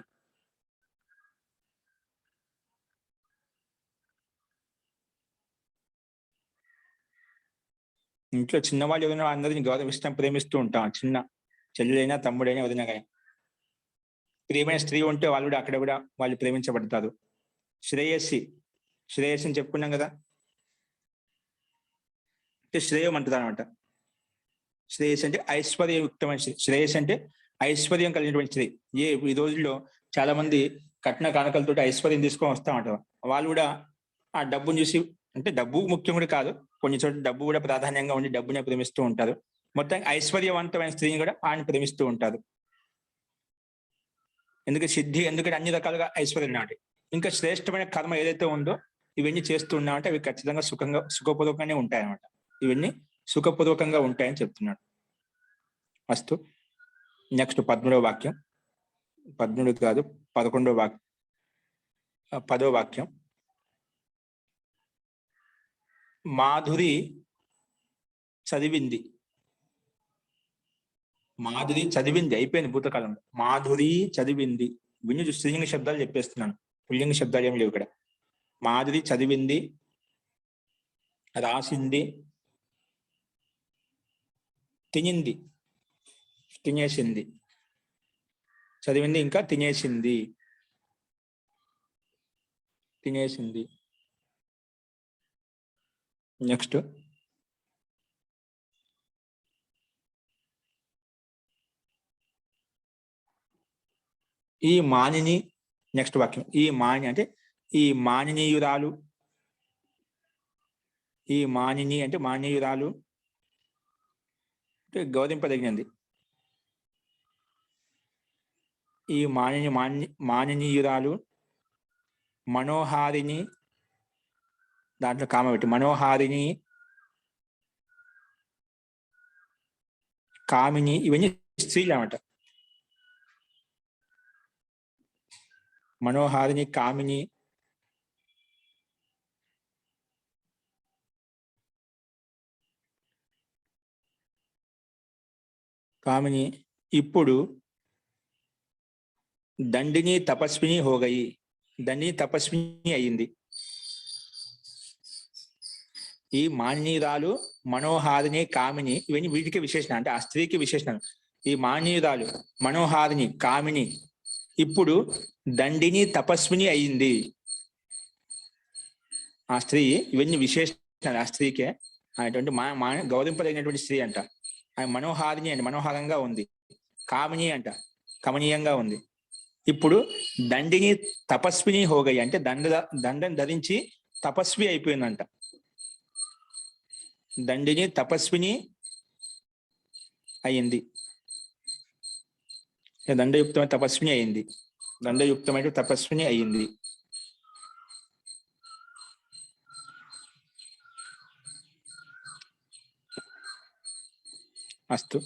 ఇంట్లో చిన్నవాళ్ళు ఎవరైనా అందరినీ గౌరవిస్తాం, ప్రేమిస్తూ ఉంటాం. చిన్న చెల్లెలైనా తమ్ముడైనా ఎవరైనా కానీ ప్రియమైన స్త్రీ ఉంటే వాళ్ళు కూడా అక్కడ కూడా వాళ్ళు ప్రేమించబడతారు. శ్రేయస్సి, శ్రేయస్సి అని చెప్పుకున్నాం కదా, అంటే శ్రేయం అంటారు అనమాట. శ్రేయస్ అంటే ఐశ్వర్యయుక్తమైన స్త్రీ. శ్రేయస్ అంటే ఐశ్వర్యం కలిగినటువంటి స్త్రీ. ఈ రోజుల్లో చాలా మంది కట్న కానుకలతో ఐశ్వర్యం తీసుకొని వస్తా ఉంటారు. వాళ్ళు కూడా ఆ డబ్బును చూసి, అంటే డబ్బు ముఖ్యం కూడా కాదు, కొన్ని చోట్ల డబ్బు కూడా ప్రాధాన్యంగా ఉండి డబ్బునే ప్రేమిస్తూ ఉంటారు. మొత్తం ఐశ్వర్యవంతమైన స్త్రీని కూడా ఆయన ప్రేమిస్తూ ఉంటారు. ఎందుకంటే సిద్ధి, ఎందుకంటే అన్ని రకాలుగా ఐశ్వర్యం నాటి. ఇంకా శ్రేష్టమైన కర్మ ఏదైతే ఉందో ఇవన్నీ చేస్తూ ఉన్నామంటే అవి ఖచ్చితంగా సుఖపూర్వకంగానే ఉంటాయి అన్నమాట. ఇవన్నీ సుఖపూర్వకంగా ఉంటాయని చెప్తున్నాడు. అస్తు. నెక్స్ట్ 13వ వాక్యం. 13 కాదు, 11వ వాక్యం, 10వ వాక్యం. మాధురి చదివింది. మాధురి చదివింది అయిపోయింది భూతకాలంలో. మాధురి చదివింది. విని స్త్రీలింగ శబ్దాలు చెప్పేస్తున్నాను, పుల్లింగ శబ్దాలు ఏమి లేవు ఇక్కడ. మాధురి చదివింది, రాసింది, తినింది, తినేసింది. చదివింది ఇంకా తినేసింది. తినేసింది. నెక్స్ట్. ఈ మానిని, నెక్స్ట్ వాక్యం, ఈ మాని అంటే ఈ మానినీయురాలు. ఈ మానిని అంటే మానీయురాలు అంటే గౌరవింపదగినది. ఈ మానినీయురాలు మనోహారిని, దాంట్లో కామ పెట్టి మనోహారిని, కామిని, ఇవన్నీ స్త్రీలు అన్నమాట. మనోహారిని, కామిని, కామిని. ఇప్పుడు దండిని తపస్విని హోగయి. దండిని తపస్విని అయ్యింది. ఈ మాన్యురాలు, మనోహారిని, కామిని, ఇవన్నీ వీటికి విశేషణ, అంటే ఆ స్త్రీకి విశేషణం. ఈ మాన్యురాలు, మనోహారిని, కామిని ఇప్పుడు దండిని తపస్విని అయ్యింది. ఆ స్త్రీ, ఇవన్నీ విశేషణాలు ఆ స్త్రీకే. అనేటువంటి గౌరవింపదగినటువంటి స్త్రీ అంట. ఆయన మనోహారిని అంటే మనోహరంగా ఉంది. కామిని అంట కమనీయంగా ఉంది. ఇప్పుడు దండిని తపస్విని హోగయి అంటే దండం ధరించి తపస్వి అయిపోయిందంట. దండిని తపస్విని అయింది. దండయుక్తమైన తపస్విని అయింది. దండయుక్తమైన తపస్విని అయింది. అస్తు.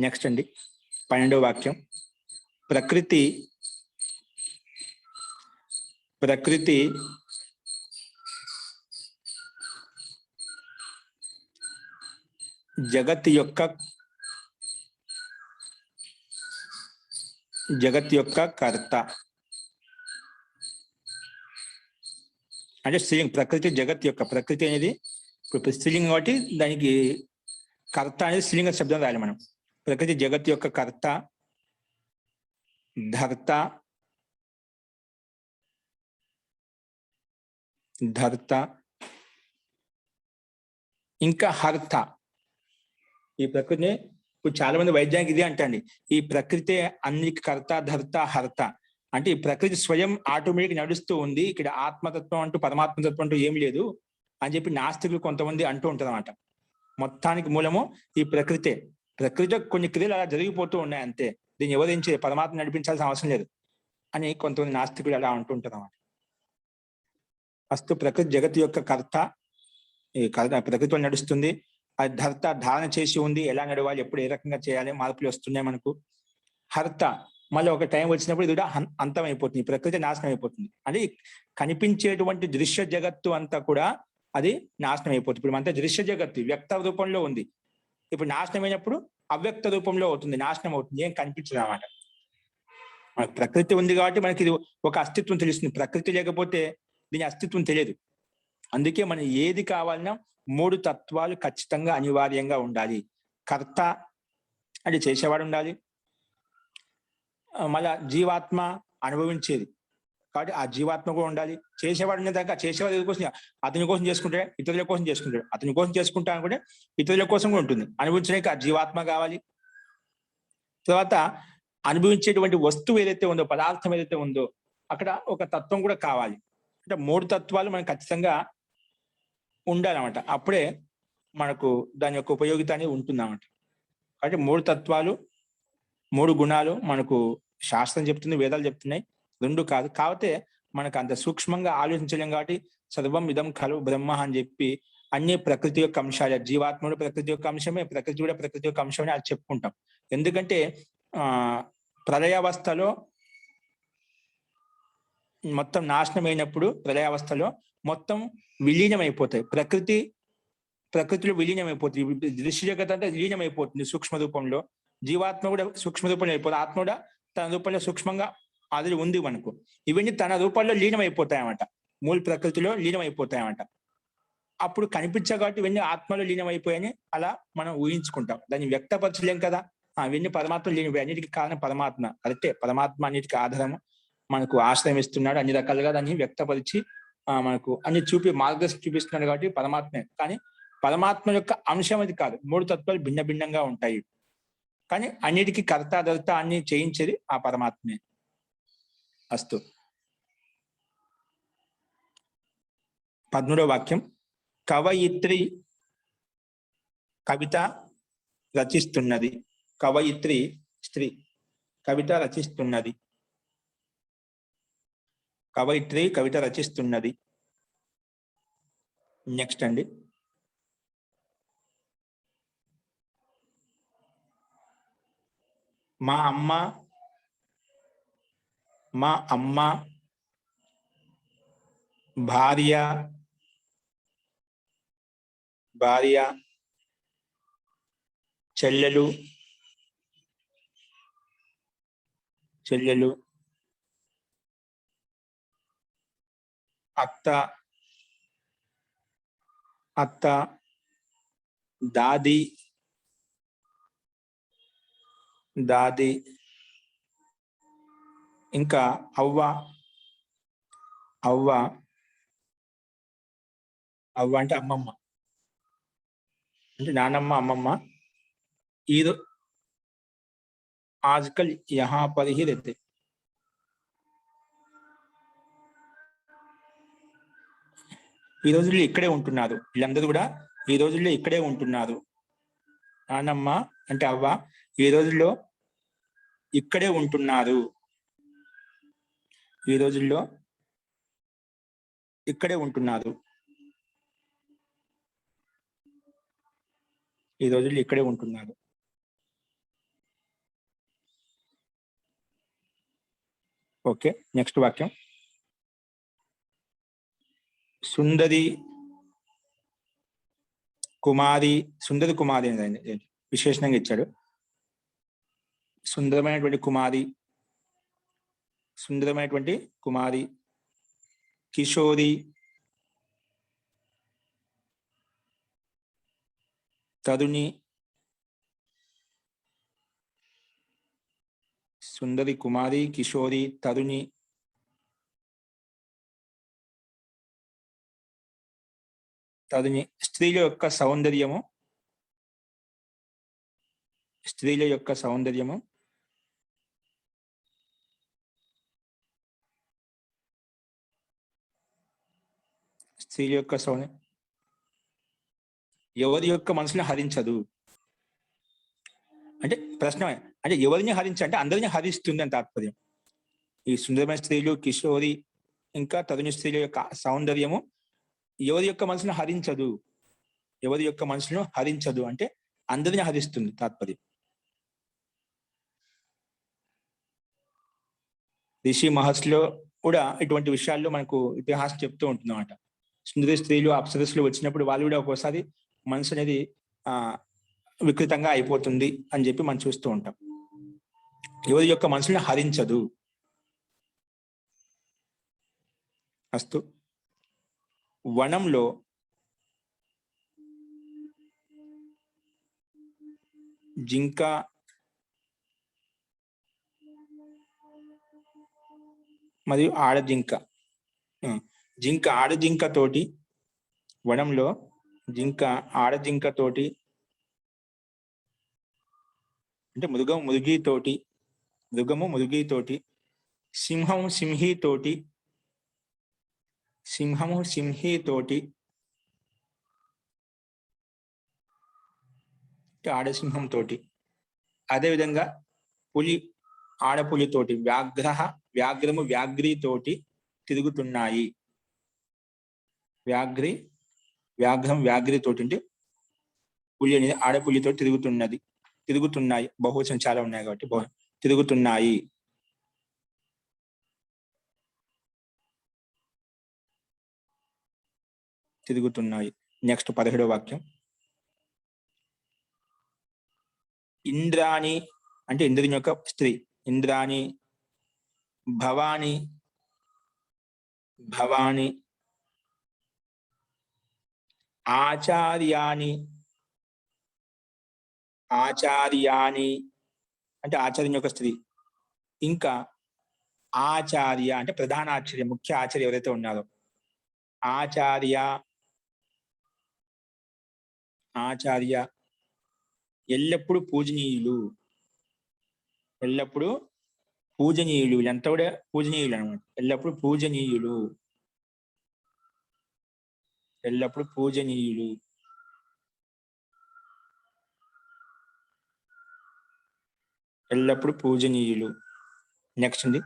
నెక్స్ట్ అండి, 12వ వాక్యం. ప్రకృతి జగత్ యొక్క కర్త. అంటే స్త్రీలింగం. ప్రకృతి జగత్ యొక్క, ప్రకృతి అనేది ఇప్పుడు స్త్రీలింగం కాబట్టి దానికి కర్త అనేది స్త్రీలింగ శబ్దం రాయాలి మనం. ప్రకృతి జగత్ యొక్క కర్త, ధర్త ఇంకా హర్త. ఈ ప్రకృతిని ఇప్పుడు చాలా మంది వైద్యానికి ఇదే అంటండి, ఈ ప్రకృతి అన్నికి కర్త, ధర్త, హర్త. అంటే ఈ ప్రకృతి స్వయం ఆటోమేటిక్ నడుస్తూ ఉంది, ఇక్కడ ఆత్మతత్వం అంటూ పరమాత్మతత్వం అంటూ ఏం లేదు అని చెప్పి నాస్తికులు కొంతమంది అంటూ ఉంటారు అన్నమాట. మొత్తానికి మూలము ఈ ప్రకృతే. ప్రకృతిలో కొన్ని క్రియలు అలా జరిగిపోతూ ఉన్నాయి అంతే, దీన్ని ఎవరించే పరమాత్మ నడిపించాల్సిన అవసరం లేదు అని కొంతమంది నాస్తికులు అలా అంటుంటారు అన్నమాట. ఫస్ట్ ప్రకృతి జగత్ యొక్క కర్త, ఈ ప్రకృతిలో నడుస్తుంది. అది ధర్త, ధారణ చేసి ఉంది, ఎలా నడవాలి, ఎప్పుడు ఏ రకంగా చేయాలి, మార్పులు వస్తున్నాయి మనకు. హర్త, మళ్ళీ ఒక టైం వచ్చినప్పుడు ఇది కూడా అంతం అయిపోతుంది, ప్రకృతి నాశనం అయిపోతుంది. అంటే కనిపించేటువంటి దృశ్య జగత్తు అంతా కూడా అది నాశనం అయిపోతుంది. ఇప్పుడు అంతా దృశ్య జగత్తు వ్యక్త రూపంలో ఉంది, ఇప్పుడు నాశనం అయినప్పుడు అవ్యక్త రూపంలో అవుతుంది, నాశనం అవుతుంది, ఏం కనిపించదు అన్నమాట. మనకు ప్రకృతి ఉంది కాబట్టి మనకి ఇది ఒక అస్తిత్వం తెలుస్తుంది. ప్రకృతి లేకపోతే దీని అస్తిత్వం తెలియదు. అందుకే మనం ఏది కావాలన్నా 3 తత్వాలు ఖచ్చితంగా అనివార్యంగా ఉండాలి. కర్త అంటే చేసేవాడు ఉండాలి, మళ్ళా జీవాత్మ అనుభవించేది కాబట్టి ఆ జీవాత్మ కూడా ఉండాలి. చేసేవాడు ఉండేదాకా చేసేవాడు కోసం, అతని కోసం చేసుకుంటే ఇతరుల కోసం చేసుకుంటాడు, అతని కోసం చేసుకుంటా అనుకుంటే ఇతరుల కోసం కూడా ఉంటుంది. అనుభవించడానికి ఆ జీవాత్మ కావాలి. తర్వాత అనుభవించేటువంటి వస్తువు ఏదైతే ఉందో, పదార్థం ఏదైతే ఉందో అక్కడ ఒక తత్వం కూడా కావాలి. అంటే 3 తత్వాలు మనకు ఖచ్చితంగా ఉండాలన్నమాట. అప్పుడే మనకు దాని యొక్క ఉపయోగిత అనేది ఉంటుందన్నమాట. కాబట్టి 3 తత్వాలు, 3 గుణాలు మనకు శాస్త్రం చెప్తుంది, వేదాలు చెప్తున్నాయి, 2 కాదు. కాకపోతే మనకు అంత సూక్ష్మంగా ఆలోచించలేం కాబట్టి సర్వం ఇదం ఖలు బ్రహ్మ అని చెప్పి అన్ని ప్రకృతి యొక్క అంశాలే. జీవాత్ముడు ప్రకృతి యొక్క అంశమే, ప్రకృతి కూడా ప్రకృతి యొక్క అంశమే అది చెప్పుకుంటాం. ఎందుకంటే ప్రళయావస్థలో మొత్తం నాశనం అయినప్పుడు, ప్రళయావస్థలో మొత్తం విలీనం అయిపోతాయి. ప్రకృతిలో విలీనం అయిపోతుంది. దృశ్య జగత్ అంటే విలీనం అయిపోతుంది సూక్ష్మ రూపంలో. జీవాత్మ కూడా సూక్ష్మ రూపంలో అయిపోతుంది. ఆత్మ కూడా తన రూపంలో సూక్ష్మంగా అది ఉంది మనకు. ఇవన్నీ తన రూపంలో లీనం అయిపోతాయన్నమాట, మూల ప్రకృతిలో లీనం అయిపోతాయన్నమాట. అప్పుడు కనిపించే కాబట్టి ఇవన్నీ ఆత్మలో లీనం అయిపోయాయని అలా మనం ఊహించుకుంటాం, దాన్ని వ్యక్తపరచలేం కదా. ఇవన్నీ పరమాత్మ లీనమైపోయి, అన్నిటికీ కారణం పరమాత్మ. కరెక్టే, పరమాత్మ అన్నిటికీ ఆధారము, మనకు ఆశ్రయం ఇస్తున్నాడు, అన్ని రకాలుగా దాన్ని వ్యక్తపరిచి మనకు అన్ని మార్గదర్శనం చూపిస్తున్నాడు కాబట్టి పరమాత్మే. కానీ పరమాత్మ యొక్క అంశం అది కాదు. 3 తత్వాలు భిన్న భిన్నంగా ఉంటాయి, కానీ అన్నిటికీ కర్త ధర్త అన్ని చేయించేది ఆ పరమాత్మే. అస్తు. 13వ వాక్యం. కవయిత్రి కవిత రచిస్తున్నది. కవయిత్రి స్త్రీ కవిత రచిస్తున్నది. కవయిత్రి కవిత రచిస్తున్నది. నెక్స్ట్ అండి, మా అమ్మ భార్య చెల్లెలు అత్త దాది ఇంకా అవ్వ అంటే అమ్మమ్మ, అంటే నానమ్మ, అమ్మమ్మ. ये आजकल यहाँ पर ही रहते. ఈ రోజుల్లో ఇక్కడే ఉంటున్నారు వీళ్ళందరూ కూడా. ఈ రోజుల్లో ఇక్కడే ఉంటున్నారు. నానమ్మ అంటే అవ్వ ఈ రోజుల్లో ఇక్కడే ఉంటున్నారు. ఈ రోజుల్లో ఇక్కడే ఉంటున్నారు. ఈ రోజుల్లో ఇక్కడే ఉంటున్నారు. ఓకే, నెక్స్ట్ వాక్యం. సుందరి కుమారి అనేది విశేషణంగా ఇచ్చాడు. సుందరమైనటువంటి కుమారి, కిషోరి, తరుణి, సుందరి కుమారి, కిషోరి, తరుణి, స్త్రీల యొక్క సౌందర్యము, స్త్రీల యొక్క సౌందర్యము, ఎవరి యొక్క మనసుని హరించదు అంటే ప్రశ్న, అంటే ఎవరిని అంటే అందరిని హరిస్తుంది అని తాత్పర్యం. ఈ సుందరమైన స్త్రీలు, కిషోరి ఇంకా తరుణి స్త్రీల యొక్క సౌందర్యము ఎవరి యొక్క మనసును హరించదు, ఎవరి యొక్క మనసును హరించదు అంటే అందరిని హరిస్తుంది తాత్పర్యం. రిషి మహర్షిలో కూడా ఇటువంటి విషయాల్లో మనకు ఇతిహాసం చెప్తూ ఉంటుంది అన్నమాట. సుందరి స్త్రీలు అప్సరస్సులు వచ్చినప్పుడు వాళ్ళు కూడా ఒక్కోసారి మనసు అనేది వికృతంగా అయిపోతుంది అని చెప్పి మనం చూస్తూ ఉంటాం. ఎవరి యొక్క మనసుని హరించదు. అస్తు. వనంలో జింక మరియు ఆడజింక, ఆడజింక తోటి, వనంలో జింక ఆడజింక తోటి అంటే మృగము మురుగి తోటి, సింహము సింహి తోటి, ఆడసింహం తోటి, అదేవిధంగా పులి ఆడపులి తోటి, వ్యాఘ్రము వ్యాఘ్రి తోటి తిరుగుతున్నాయి. వ్యాఘ్రం వ్యాఘ్రి తోటి అంటే పులి అనేది ఆడపులితో తిరుగుతున్నాయి. బహువచనం చాలా ఉన్నాయి కాబట్టి తిరుగుతున్నాయి. నెక్స్ట్ 17వ వాక్యం. ఇంద్రాణి అంటే ఇంద్రుని యొక్క స్త్రీ, ఇంద్రాణి, భవాని, ఆచార్యాని అంటే ఆచార్యుని యొక్క స్త్రీ, ఇంకా ఆచార్య అంటే ప్రధాన ఆచార్య, ముఖ్య ఆచార్య ఎవరైతే ఉన్నారో ఆచార్య ఎల్లప్పుడూ పూజనీయులు, ఎంత కూడా పూజనీయులు అనమాట. ఎల్లప్పుడూ పూజనీయులు. నెక్స్ట్ ఉంది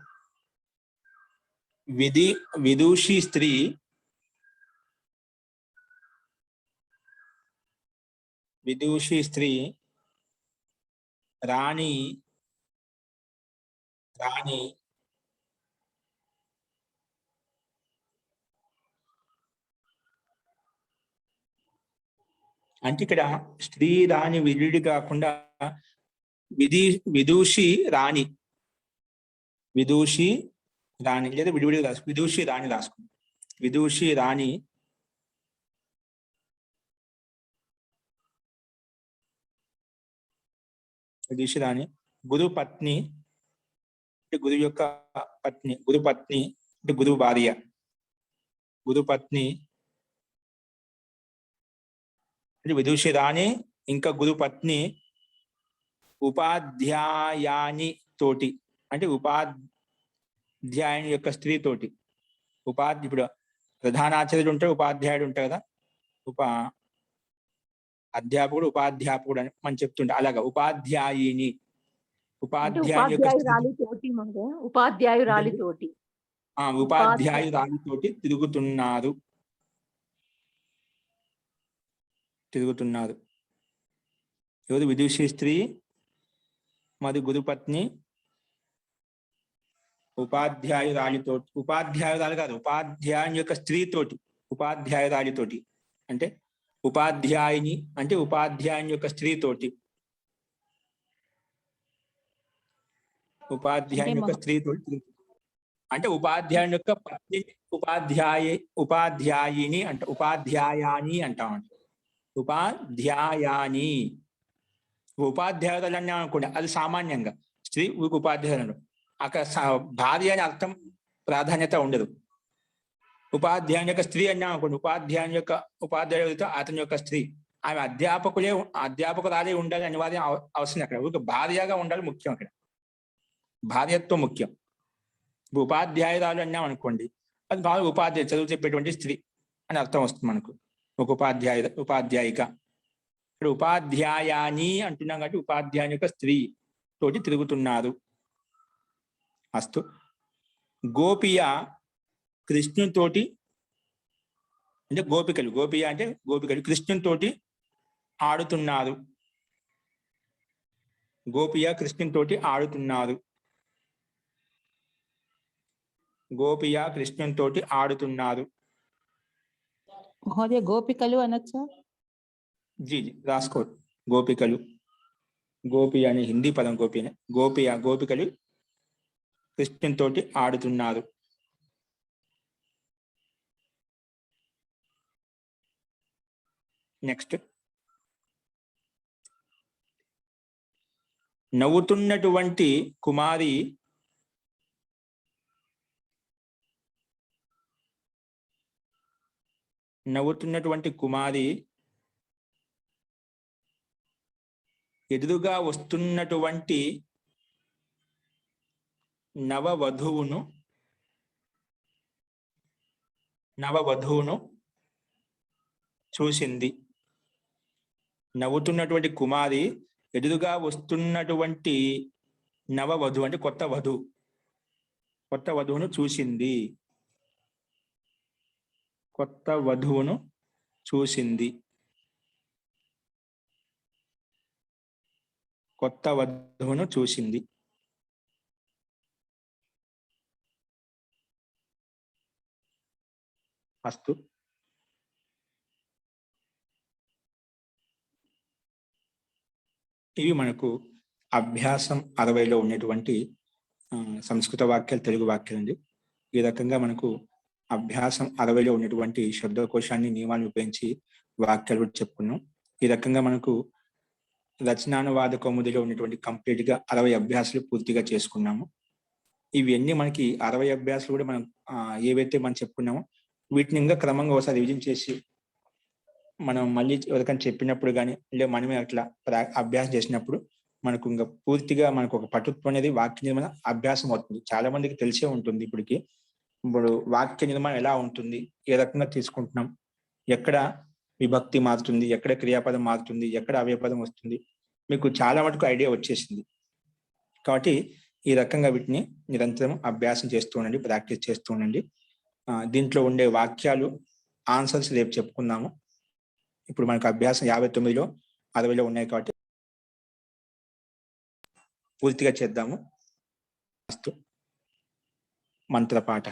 విదూషి స్త్రీ, రాణి అంటే ఇక్కడ స్త్రీ రాణి విడిడి కాకుండా విదూషి రాణి లేదా విడివిడిగా విదూషి రాణి రాసుకుంది. విదూషి రాణి గురు పత్ని అంటే గురువు యొక్క పత్ని, అంటే గురువు భార్య, అంటే విదూషి రాణి ఇంకా గురు పత్ని, ఉపాధ్యాయాని తోటి అంటే ఉపాధ్యాయుని యొక్క స్త్రీ తోటి, ఇప్పుడు ప్రధానాచార్యుడు ఉంటాడు, ఉపాధ్యాయుడు ఉంటాడు కదా, అధ్యాపకుడు ఉపాధ్యాపకుడు అని మనం చెప్తుంటే అలాగా ఉపాధ్యాయుని ఉపాధ్యాయురాలితోటి తిరుగుతున్నారు. ఎవరు? విదూషి స్త్రీ మరి గురుపత్ని ఉపాధ్యాయురాలితో, ఉపాధ్యాయురాలు కాదు, ఉపాధ్యాయుని యొక్క స్త్రీతోటి, ఉపాధ్యాయురాలితోటి అంటే ఉపాధ్యాయుని అంటే ఉపాధ్యాయుని యొక్క స్త్రీతోటి, ఉపాధ్యాయుని యొక్క స్త్రీతోటి అంటే ఉపాధ్యాయుని యొక్క పత్ని, ఉపాధ్యాయిని అంట, ఉపాధ్యాయాని అంటామంట, ఉపాధ్యాయాని. ఉపాధ్యాయురాలు అన్నా అనుకోండి, అది సామాన్యంగా స్త్రీ ఉపాధ్యాయులు, అక్కడ భార్య అని అర్థం ప్రాధాన్యత ఉండదు. ఉపాధ్యాయుని యొక్క స్త్రీ అన్నా అనుకోండి, ఉపాధ్యాయుడితో అతని యొక్క స్త్రీ, ఆమె అధ్యాపకురాలే ఉండాలి అనివార్యం అవసరం. అక్కడ భార్యగా ఉండాలి ముఖ్యం, అక్కడ భార్యత్వం ముఖ్యం. ఉపాధ్యాయురాలు అన్నాం అనుకోండి, అది బాగా ఉపాధ్యాయ చదువు చెప్పేటువంటి స్త్రీ అని అర్థం వస్తుంది మనకు. ఒక ఉపాధ్యాయిక. ఇక్కడ ఉపాధ్యాయాని అంటున్నాం కాబట్టి ఉపాధ్యాయుని యొక్క స్త్రీ తోటి తిరుగుతున్నారు. అస్తు. గోపియ కృష్ణుతోటి అంటే గోపికలు, గోపియ అంటే గోపికలు కృష్ణుతోటి ఆడుతున్నారు. గోపియ కృష్ణుతోటి ఆడుతున్నారు. గోపియ కృష్ణుతోటి ఆడుతున్నారు. మహోదయ గోపికలు అనొచ్చా? జీ రాసుకో. గోపికలు, గోపి అనే హిందీ పదం గోపి అనే, గోపికలు కృష్ణుతోటి ఆడుతున్నారు. నెక్స్ట్, నవ్వుతున్నటువంటి కుమారి ఎదురుగా వస్తున్నటువంటి నవవధువును చూసింది. నవ్వుతున్నటువంటి కుమారి ఎదురుగా వస్తున్నటువంటి నవవధువు అంటే కొత్త వధువును చూసింది. కొత్త వధువును చూసింది. కొత్త వధువును చూసింది. అస్తు. ఇవి మనకు అభ్యాసం 60లో ఉన్నటువంటి సంస్కృత వాక్యాలు, తెలుగు వాక్యాలు అండి. ఈ రకంగా మనకు అభ్యాసం 60లో ఉన్నటువంటి శబ్దకోశాన్ని, నియమాలను ఉపయోగించి వాక్యాలు చెప్పుకున్నాం. ఈ రకంగా మనకు రచనానువాద కౌముదిలో ఉన్నటువంటి కంప్లీట్ గా 60 అభ్యాసాలు పూర్తిగా చేసుకున్నాము. ఇవన్నీ మనకి 60 అభ్యాసాలు కూడా మనం ఏవైతే మనం చెప్పుకున్నామో వీటిని ఇంకా క్రమంగా ఒకసారి రివిజన్ చేసి మనం మళ్ళీ ఎవరికైనా చెప్పినప్పుడు కానీ, లేదా మనమే అట్లా అభ్యాసం చేసినప్పుడు మనకు ఇంకా పూర్తిగా మనకు ఒక పటుత్వం అనేది వాక్య నిర్మాణ అభ్యాసం అవుతుంది. చాలా మందికి తెలిసే ఉంటుంది ఇప్పటికి. ఇప్పుడు వాక్య నిర్మాణం ఎలా ఉంటుంది, ఏ రకంగా తీసుకుంటున్నాం, ఎక్కడ విభక్తి మారుతుంది, ఎక్కడ క్రియాపదం మారుతుంది, ఎక్కడ అవ్యయపదం వస్తుంది, మీకు చాలా మటుకు ఐడియా వచ్చేసింది. కాబట్టి ఈ రకంగా వీటిని నిరంతరం అభ్యాసం చేస్తూ ఉండండి, ప్రాక్టీస్ చేస్తూ ఉండండి. దీంట్లో ఉండే వాక్యాలు ఆన్సర్స్ రేపు చెప్పుకుందాము. ఇప్పుడు మనకు అభ్యాసం 59లో 60లో ఉన్నాయి కాబట్టి పూర్తిగా చేద్దాము. అస్తు. మంత్రపాఠ.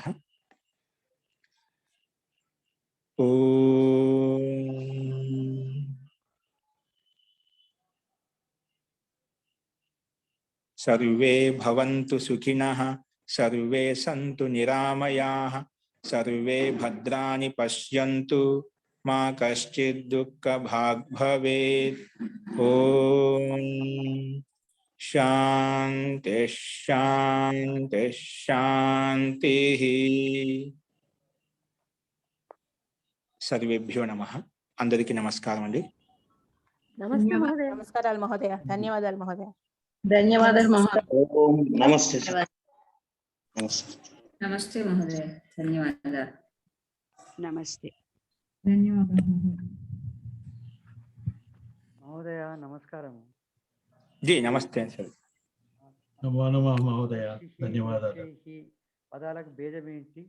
సర్వే భవంతు సుఖినః, సర్వే సంతు నిరామయాః, సర్వే భద్రాణి పశ్యంతు, మా కశ్చిద్ దుఃఖభాగ్ భవేత్. ఓం శాంతి శాంతి శాంతి. సర్వేభ్యో నమః. అందరికీ నమస్కారం అండి. నమస్కారాలు మహోదయ. ధన్యవాదాలు మహోదయ. ధన్యవాదాలు మహోదయ. నమస్తే. నమస్తే మహోదయ. ధన్యవాదాలు. నమస్తే. ధన్యవాదాలు మహోదయ. నమస్కారం. జీ నమస్తే సార్. నమో నమః మహోదయ. ధన్యవాదాలు. పదాలకు భేదం ఏంటి?